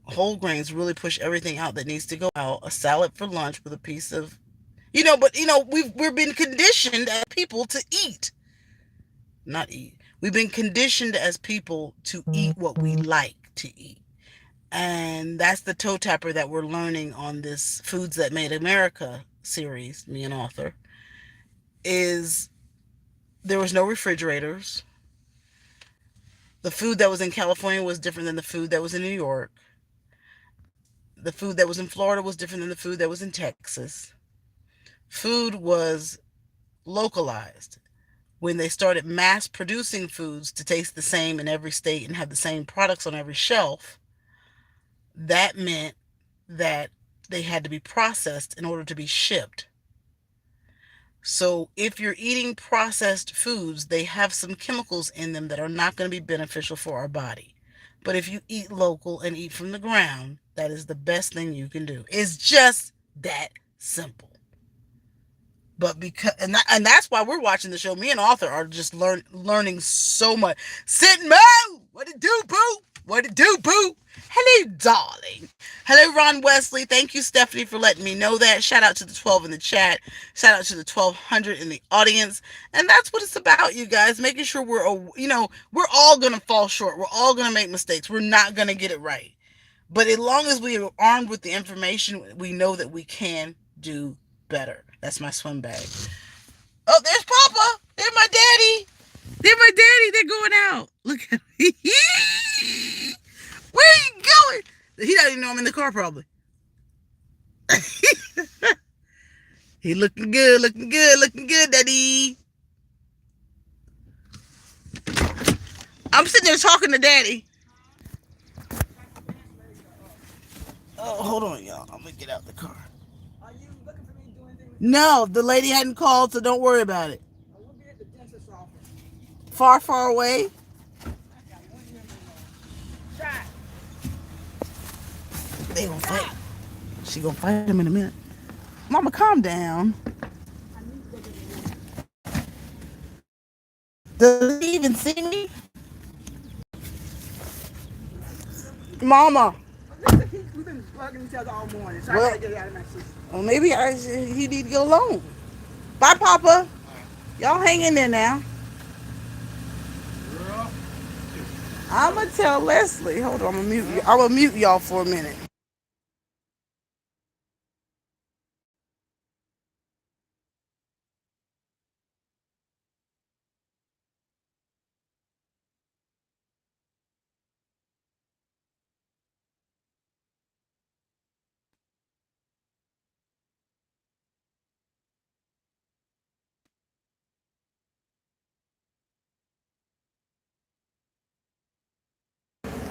Speaker 1: Whole grains really push everything out that needs to go out. A salad for lunch with a piece of, we've been conditioned as people to eat, not eat. We've been conditioned as people to eat what we like to eat, and that's the toe tapper that we're learning on this Foods That Made America series. Me and author is there was no refrigerators. The food that was in California was different than the food that was in New York. The food that was in Florida was different than the food that was in Texas. Food was localized. When they started mass producing foods to taste the same in every state and have the same products on every shelf, that meant that they had to be processed in order to be shipped. So if you're eating processed foods, they have some chemicals in them that are not going to be beneficial for our body. But if you eat local and eat from the ground, that is the best thing you can do. It's just that simple. But because and that's why we're watching the show. Me and author are just learning so much. Sit Mo, what it do, boo? What it do, boo? Hello, darling. Hello, Ron Wesley. Thank you, Stephanie, for letting me know that. Shout out to the 12 in the chat. Shout out to the 1200 in the audience. And that's what it's about, you guys. Making sure we're all going to fall short. We're all going to make mistakes. We're not going to get it right. But as long as we are armed with the information, we know that we can do better. That's my swim bag. Oh, there's Papa. There's my daddy. They're going out. Look at me. Where you He doesn't even know I'm in the car, probably. He looking good, looking good, looking good, daddy. I'm sitting there talking to daddy. Oh, hold on, y'all. I'm gonna get out the car. Are you looking for me doing anything? No, the lady hadn't called, so don't worry about it. We'll be at the dentist's office. Far, far away. They gonna fight. She gonna fight him in a minute. Mama, calm down. Does he even see me? Mama. We've been bugging each other all morning, so I gotta get out of my system. Well, maybe he need to go alone. Bye, Papa. Y'all hang in there now. I'm gonna tell Leslie. Hold on, I'm gonna mute y'all for a minute.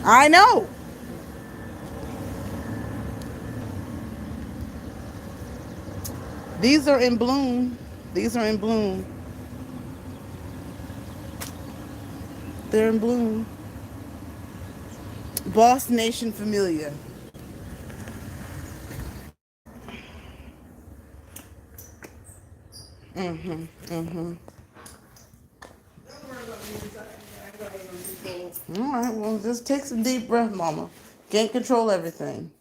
Speaker 1: I know. These are in bloom. These are in bloom. They're in bloom. Boss Nation Familia. Mm-hmm. Mm-hmm. All right, well, just take some deep breath, Mama. Can't control everything.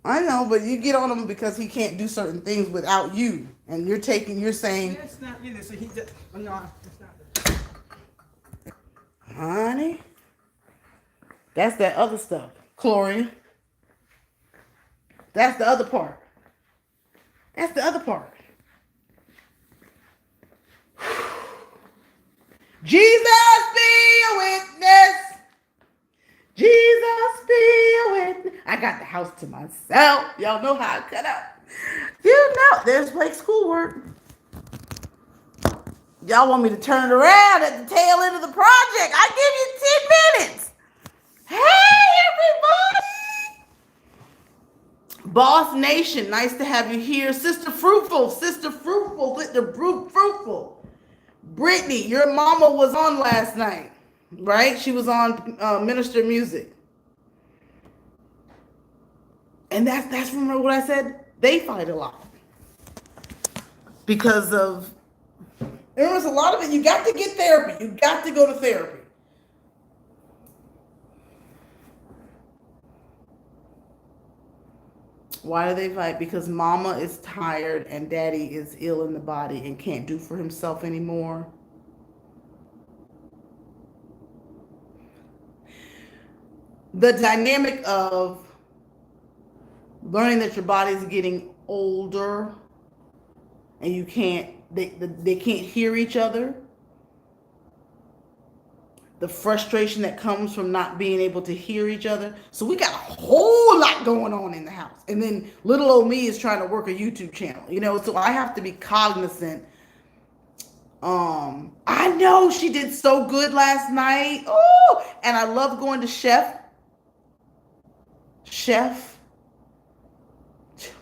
Speaker 1: I know, but you get on him because he can't do certain things without you. And you're saying... It's not really, so he just... No, it's not. Honey, that's that other stuff. Chlorine. That's the other part. That's the other part. Jesus be a witness. Jesus be a witness. I got the house to myself. Y'all know how I cut out. You know, there's like schoolwork. Y'all want me to turn it around at the tail end of the project. I give you 10 minutes. Hey, everybody. Boss Nation, nice to have you here. Sister Fruitful, Fruitful. Brittany, your mama was on last night, right? She was on Minister Music. And that's remember what I said? They fight a lot. Because of, there was a lot of it. You got to get therapy. You got to go to therapy. Why do they fight? Because mama is tired and daddy is ill in the body and can't do for himself anymore. The dynamic of learning that your body's getting older and you can't, they can't hear each other. The frustration that comes from not being able to hear each other. So we got a whole lot going on in the house. And then little old me is trying to work a YouTube channel, you know, so I have to be cognizant. I know she did so good last night. Oh, and I love going to Chef.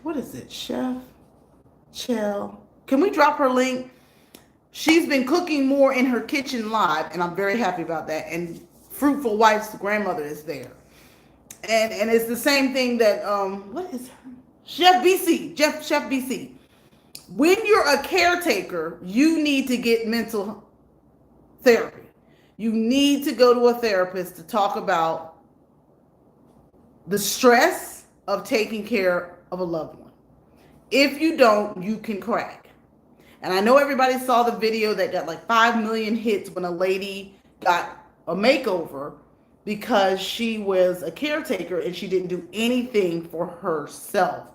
Speaker 1: What is it? Chef Chell. Can we drop her link? She's been cooking more in her kitchen live, and I'm very happy about that. And Fruitful Wife's grandmother is there. And it's the same thing that, what is her? Chef BC. When you're a caretaker, you need to get mental therapy. You need to go to a therapist to talk about the stress of taking care of a loved one. If you don't, you can crack. And I know everybody saw the video that got like 5 million hits when a lady got a makeover because she was a caretaker and she didn't do anything for herself.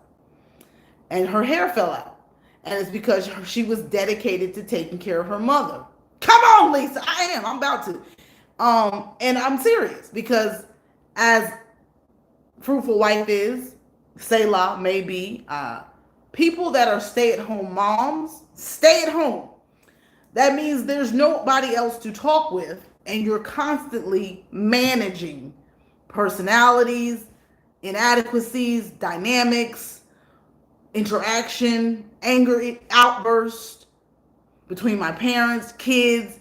Speaker 1: And her hair fell out. And it's because she was dedicated to taking care of her mother. Come on, Lisa. I'm about to. And I'm serious because as fruitful wife is, Selah may be, people that are stay-at-home moms, stay at home. That means there's nobody else to talk with, and you're constantly managing personalities, inadequacies, dynamics, interaction, anger outbursts between my parents, kids.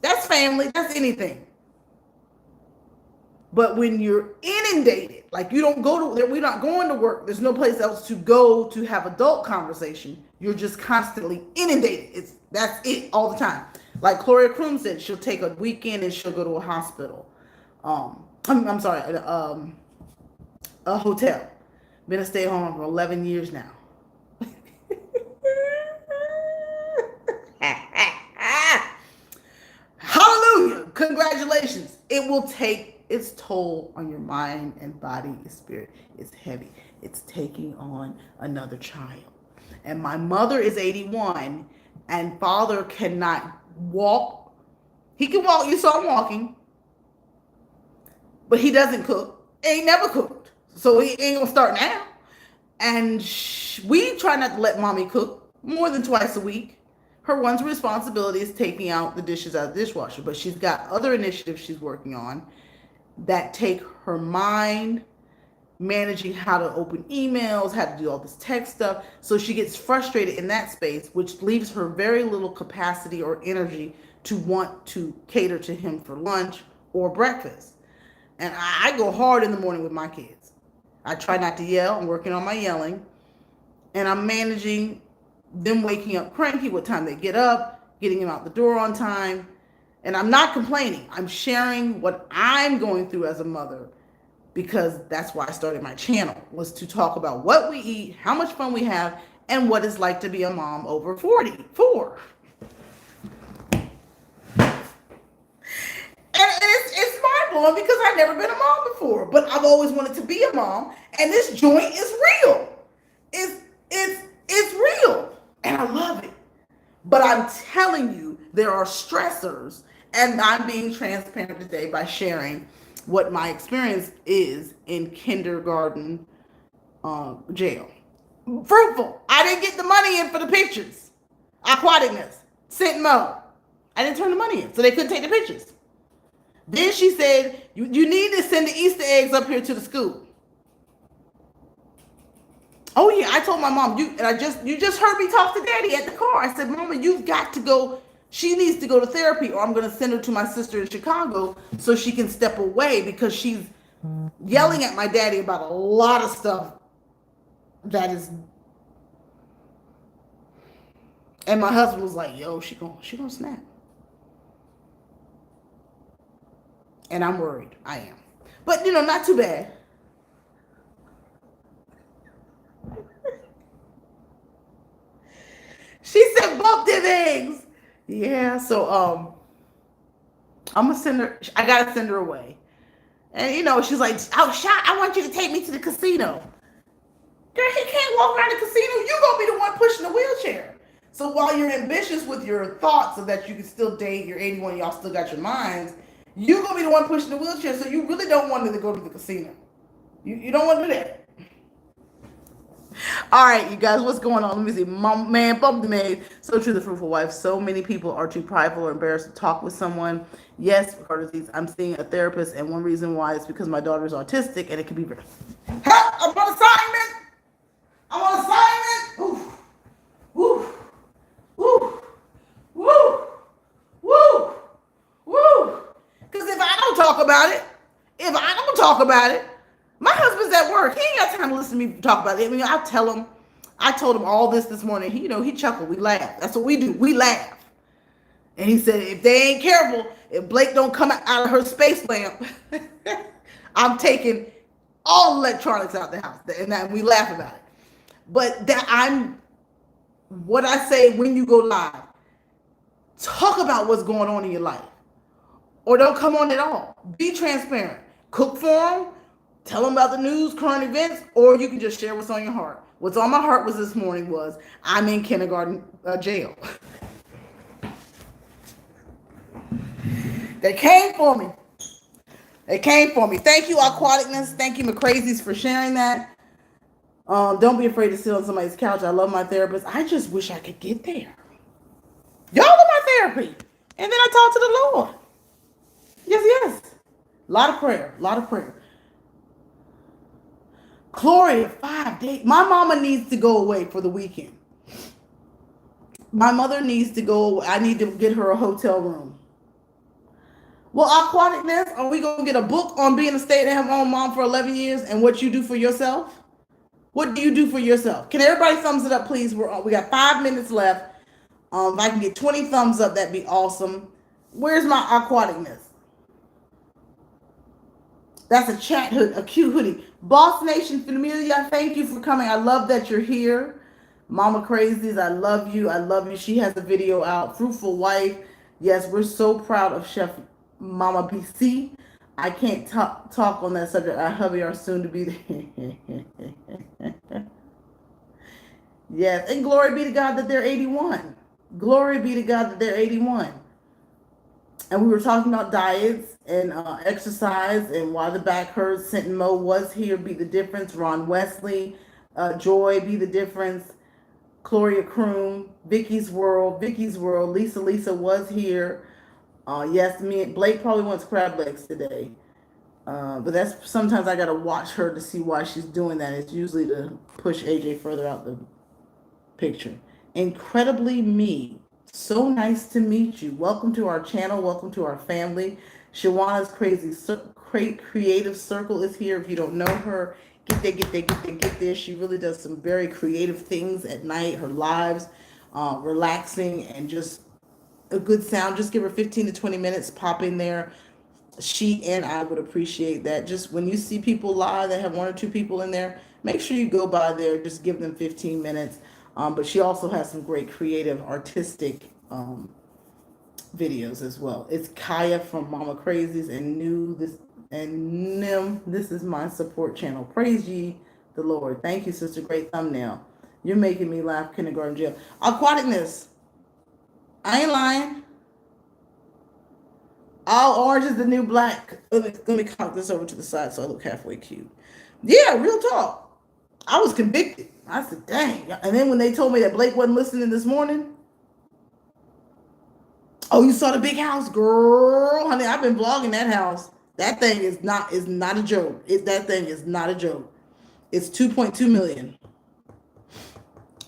Speaker 1: That's family, that's anything. But when you're inundated, like you don't go to, we're not going to work, there's no place else to go to have adult conversation. You're just constantly inundated. That's it all the time. Like Gloria Kroom said, she'll take a weekend and she'll go to a hospital. I'm sorry, a hotel. Been a stay-at-home for 11 years now. Hallelujah! Congratulations. It will take its toll on your mind and body and spirit. It's heavy. It's taking on another child. And my mother is 81, and father cannot walk. He can walk. You saw him walking. But he doesn't cook. Ain't never cooked. So he ain't gonna start now. And we try not to let mommy cook more than twice a week. Her one responsibility is taking out the dishes out of the dishwasher. But she's got other initiatives she's working on that take her mind, managing how to open emails, how to do all this tech stuff. So she gets frustrated in that space, which leaves her very little capacity or energy to want to cater to him for lunch or breakfast. And I go hard in the morning with my kids. I try not to yell. I'm working on my yelling. And I'm managing them waking up cranky, what time they get up, getting them out the door on time. And I'm not complaining. I'm sharing what I'm going through as a mother, because that's why I started my channel, was to talk about what we eat, how much fun we have, and what it's like to be a mom over 44. And it's mind-blowing because I've never been a mom before, but I've always wanted to be a mom, and this joint is real. It's real, and I love it. But I'm telling you, there are stressors, and I'm being transparent today by sharing what my experience is in kindergarten jail. Fruitful. I didn't get the money in for the pictures. Aquaticness. Sent Mo. I didn't turn the money in, so they couldn't take the pictures. Then she said, you need to send the Easter eggs up here to the school. Oh yeah, I told my mom, you just heard me talk to Daddy at the car. I said, Mama, you've got to go. She needs to go to therapy, or I'm going to send her to my sister in Chicago so she can step away, because she's yelling at my daddy about a lot of stuff that is. And my husband was like, yo, she gonna snap. And I'm worried. I am. But, not too bad. She said, bump them eggs. Yeah, so I'm gonna send her. I gotta send her away. And she's like, "Oh, Shot, I want you to take me to the casino." Girl, he can't walk around the casino. You gonna be the one pushing the wheelchair. So while you're ambitious with your thoughts so that you can still date, you're 81, y'all still got your minds, you gonna be the one pushing the wheelchair. So you really don't want her to go to the casino. You don't want to do that. All right, you guys, what's going on? Let me see. Man, bump the maid. So true, the fruitful wife. So many people are too prideful or embarrassed to talk with someone. Yes, I'm seeing a therapist, and one reason why is because my daughter is autistic, and it can be very. I'm on assignment. I'm on assignment. Ooh, woo, woo, woo, woo, woo. Because if I don't talk about it, my husband's at work. He ain't got time to listen to me talk about it. I mean, I told him all this morning. He chuckled. We laughed. That's what we do. We laugh. And he said, if they ain't careful, if Blake don't come out of her space lamp, I'm taking all electronics out the house. And we laugh about it. But what I say when you go live, talk about what's going on in your life. Or don't come on at all. Be transparent. Cook for them. Tell them about the news, current events, or you can just share what's on your heart. What's on my heart this morning was, I'm in kindergarten jail. They came for me. It came for me. Thank you, Aquaticness. Thank you, McCrazies, for sharing that. Don't be afraid to sit on somebody's couch. I love my therapist. I just wish I could get there. Y'all are my therapy. And then I talk to the Lord. Yes, yes. A lot of prayer. A lot of prayer. Gloria, 5 days. My mama needs to go away for the weekend. My mother needs to go. I need to get her a hotel room. Well, Aquaticness, are we going to get a book on being a stay-at-home mom for 11 years and what you do for yourself? What do you do for yourself? Can everybody thumbs it up, please? We got 5 minutes left. If I can get 20 thumbs up, that'd be awesome. Where's my Aquaticness? That's a chat hood, a cute hoodie. Boss Nation Familia, thank you for coming. I love that you're here. Mama Crazies, I love you. I love you. She has a video out. Fruitful Wife. Yes, we're so proud of Chef Mama BC. I can't talk on that subject. Our hubby are soon to be there. Yes, and glory be to God that they're 81. Glory be to God that they're 81. And we were talking about diets and exercise and why the back hurts. Sinton Mo was here, be the difference. Ron Wesley, Joy, be the difference. Gloria Kroom, Vicky's World, Lisa was here. Yes, me and Blake probably wants crab legs today. But that's sometimes I gotta watch her to see why she's doing that. It's usually to push AJ further out the picture. Incredibly Me. So nice to meet you. Welcome to our channel. Welcome to our family. Shawana's Creative Circle is here. If you don't know her, get there. She really does some very creative things at night. Her lives, relaxing and just a good sound. Just give her 15 to 20 minutes. Pop in there. She and I would appreciate that. Just when you see people live that have 1 or 2 people in there, make sure you go by there. Just give them 15 minutes. But she also has some great creative, artistic videos as well. It's Kaya from Mama Crazies and Nim. This is my support channel. Praise ye the Lord. Thank you, sister. Great thumbnail. You're making me laugh. Kindergarten jail. Aquaticness. I ain't lying. All orange is the new black. Let me count this over to the side so I look halfway cute. Yeah, real talk. I was convicted. I said, dang. And then when they told me that Blake wasn't listening this morning, oh, you saw the big house, girl, honey. I've been vlogging that house. That thing is not a joke. That thing is not a joke. It's 2.2 million.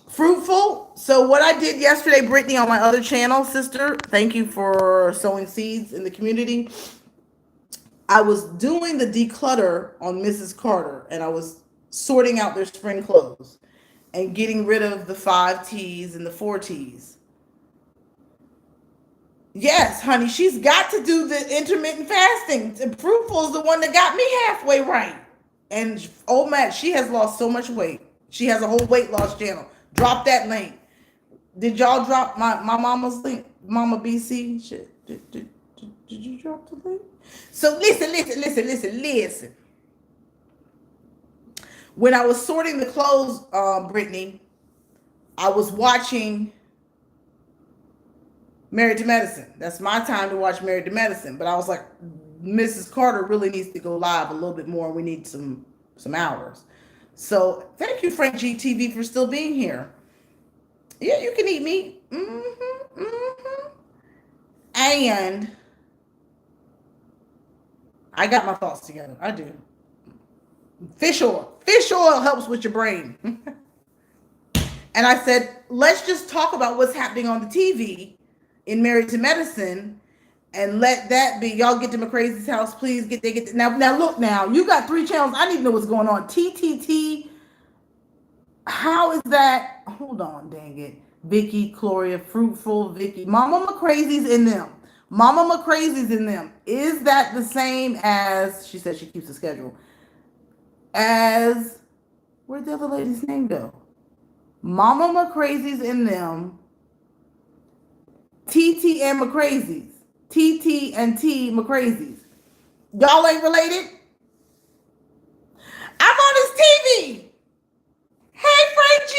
Speaker 1: Fruitful. So what I did yesterday, Brittany, on my other channel, sister, thank you for sowing seeds in the community. I was doing the declutter on Mrs. Carter, and I was sorting out their spring clothes and getting rid of the 5 T's and the 4 T's. Yes, honey, she's got to do the intermittent fasting. And Fruitful is the one that got me halfway right. And oh man, she has lost so much weight. She has a whole weight loss channel. Drop that link. Did y'all drop my mama's link? Mama BC? Shit. Did you drop the link? So listen. When I was sorting the clothes, Brittany, I was watching Married to Medicine. That's my time to watch Married to Medicine. But I was like, Mrs. Carter really needs to go live a little bit more. We need some hours. So thank you, Frank GTV, for still being here. Yeah, you can eat meat. And I got my thoughts together. I do. Fish oil. Fish oil helps with your brain. And I said, let's just talk about what's happening on the TV in Married to Medicine and let that be. Y'all get to McCrazy's house, please. Get there. Now look, now you got 3 channels. I need to know what's going on. TTT. How is that? Hold on, dang it. Vicky, Gloria, Fruitful, Vicky. Mama McCrazy's in them. Mama McCrazy's in them. Is that the same as, she said she keeps a schedule, as, where'd the other lady's name go? Mama McCrazy's in them. TT and McCrazy's. TT and T McCrazy's. Y'all ain't related? I'm on this TV. Hey, Frank G.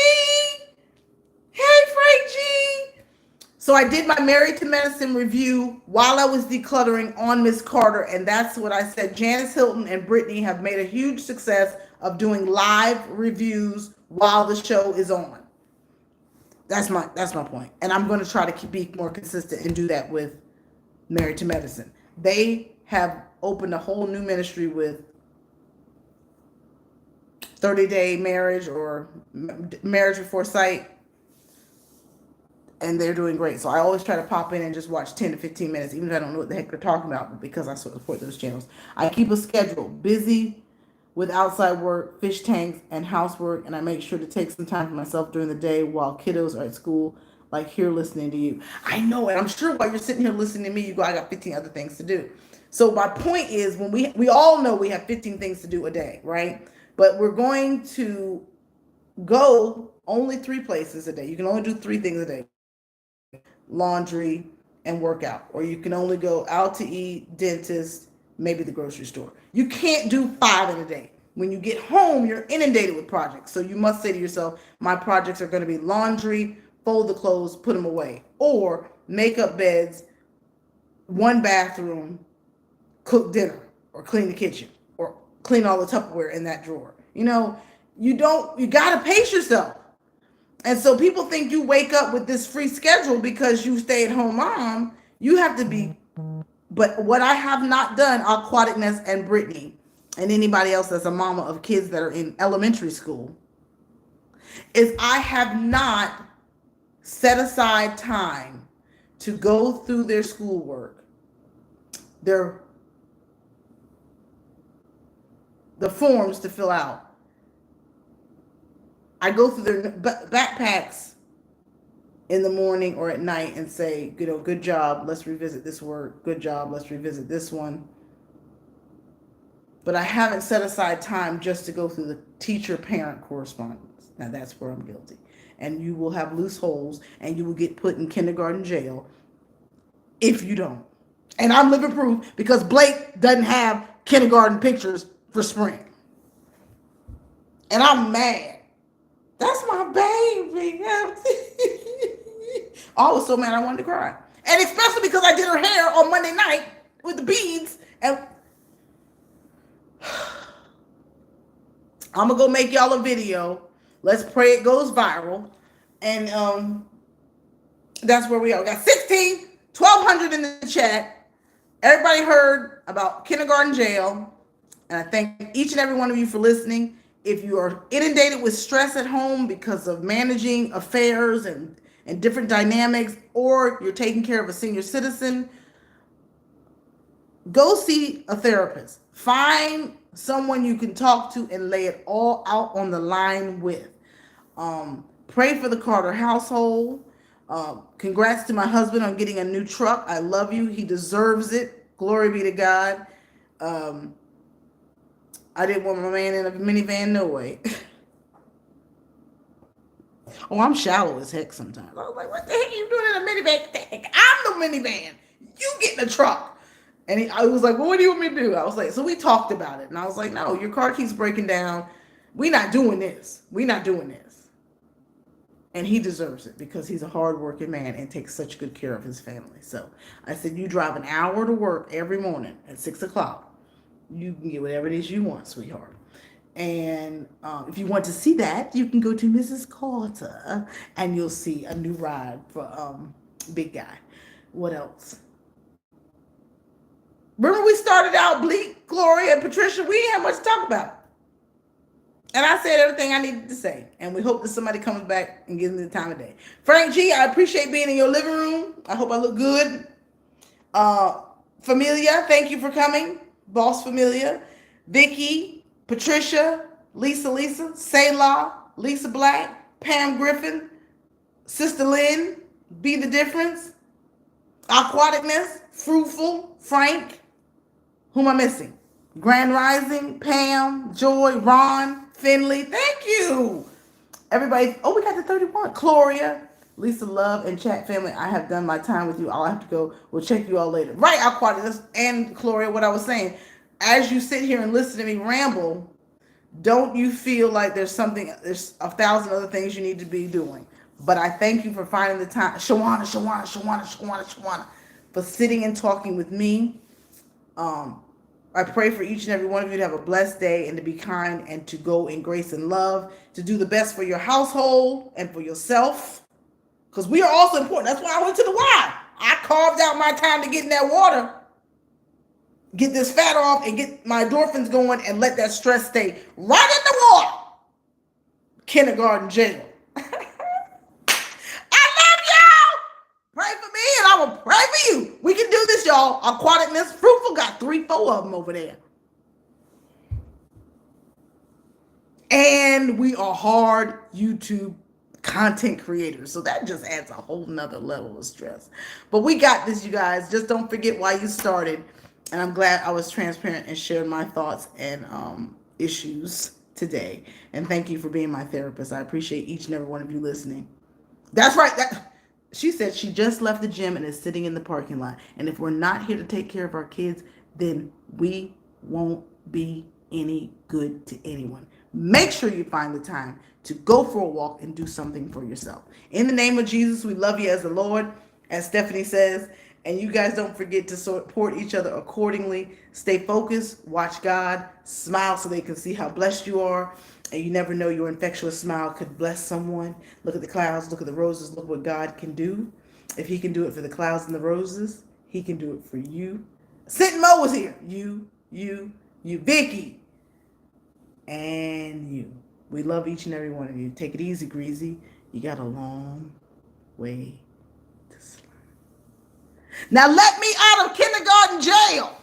Speaker 1: So I did my Married to Medicine review while I was decluttering on Miss Carter, and that's what I said. Janice Hilton and Brittany have made a huge success of doing live reviews while the show is on. That's my point, and I'm going to try to be more consistent and do that with Married to Medicine. They have opened a whole new ministry with 30-day marriage or marriage before sight, and they're doing great. So I always try to pop in and just watch 10 to 15 minutes, even if I don't know what the heck they're talking about, but because I support those channels. I keep a schedule, busy with outside work, fish tanks, and housework, and I make sure to take some time for myself during the day while kiddos are at school, like here listening to you. I know, and I'm sure while you're sitting here listening to me, you go, I got 15 other things to do. So my point is, when we all know we have 15 things to do a day, right? But we're going to go only 3 places a day. You can only do 3 things a day: laundry and workout. Or you can only go out to eat, dentist, maybe the grocery store. You can't do 5 in a day. When you get home, you're inundated with projects. So you must say to yourself, my projects are going to be laundry, fold the clothes, put them away, or make up beds, 1 bathroom, cook dinner, or clean the kitchen, or clean all the Tupperware in that drawer. You got to pace yourself. And so people think you wake up with this free schedule because you stay at home mom. You have to be. But what I have not done, Aquaticness and Brittany, and anybody else that's a mama of kids that are in elementary school, is I have not set aside time to go through their schoolwork, the forms to fill out. I go through their backpacks in the morning or at night and say, good job, let's revisit this work. Good job, let's revisit this one. But I haven't set aside time just to go through the teacher-parent correspondence. Now that's where I'm guilty. And you will have loose holes and you will get put in kindergarten jail if you don't. And I'm living proof because Blake doesn't have kindergarten pictures for spring. And I'm mad. That's my baby. I was so mad I wanted to cry. And especially because I did her hair on Monday night with the beads. And I'm going to go make y'all a video. Let's pray it goes viral. And that's where we are. We got 1,200 in the chat. Everybody heard about kindergarten jail. And I thank each and every one of you for listening. If you are inundated with stress at home because of managing affairs and different dynamics, or you're taking care of a senior citizen, go see a therapist. Find someone you can talk to and lay it all out on the line with. Pray for the Carter household. Congrats to my husband on getting a new truck. I love you. He deserves it. Glory be to God. I didn't want my man in a minivan, no way. Oh, I'm shallow as heck sometimes. I was like, what the heck are you doing in a minivan? I'm the minivan. You get in the truck. And I was like, well, what do you want me to do? I was like, so we talked about it. And I was like, no, your car keeps breaking down. We're not doing this. And he deserves it because he's a hardworking man and takes such good care of his family. So I said, you drive an hour to work every morning at 6 o'clock. You can get whatever it is you want, sweetheart. And if you want to see that, you can go to Mrs. Carter and you'll see a new ride for Big Guy. What else? Remember we started out Bleak, Gloria, and Patricia? We didn't have much to talk about. And I said everything I needed to say. And we hope that somebody comes back and gives me the time of day. Frank G, I appreciate being in your living room. I hope I look good. Familia, thank you for coming. Boss Familia, Vicky, Patricia, Lisa, Selah, Lisa Black, Pam Griffin, Sister Lynn, Be the Difference, Aquaticness, Fruitful, Frank. Who am I missing? Grand Rising, Pam, Joy, Ron, Finley. Thank you. Everybody. Oh, we got the 31. Gloria, Lisa Love, and chat family. I have done my time with you. I'll have to go. We'll check you all later. Right, Aquaticness and Gloria, what I was saying. As you sit here and listen to me ramble, don't you feel like there's 1,000 other things you need to be doing? But I thank you for finding the time, Shawana, for sitting and talking with me. Um, I pray for each and every one of you to have a blessed day and to be kind and to go in grace and love, to do the best for your household and for yourself. Because we are also important. That's why I went to the Y. I carved out my time to get in that water, get this fat off, and get my endorphins going and let that stress stay right in the water. Kindergarten jail. I love y'all. Pray for me and I will pray for you. We can do this, y'all. Aquaticness Fruitful got 3, 4 of them over there. And we are hard YouTube content creators. So that just adds a whole nother level of stress. But we got this, you guys. Just don't forget why you started. And I'm glad I was transparent and shared my thoughts and issues today. And thank you for being my therapist. I appreciate each and every one of you listening. That's right. She said she just left the gym and is sitting in the parking lot. And if we're not here to take care of our kids, then we won't be any good to anyone. Make sure you find the time to go for a walk and do something for yourself. In the name of Jesus, we love you as the Lord, as Stephanie says. And you guys don't forget to support each other accordingly. Stay focused, watch God, smile so they can see how blessed you are. And you never know, your infectious smile could bless someone. Look at the clouds, look at the roses, look what God can do. If he can do it for the clouds and the roses, he can do it for you. Sit Mo was here. You, Vicky, and you. We love each and every one of you. Take it easy, Greasy. You got a long way to slide. Now let me out of kindergarten jail.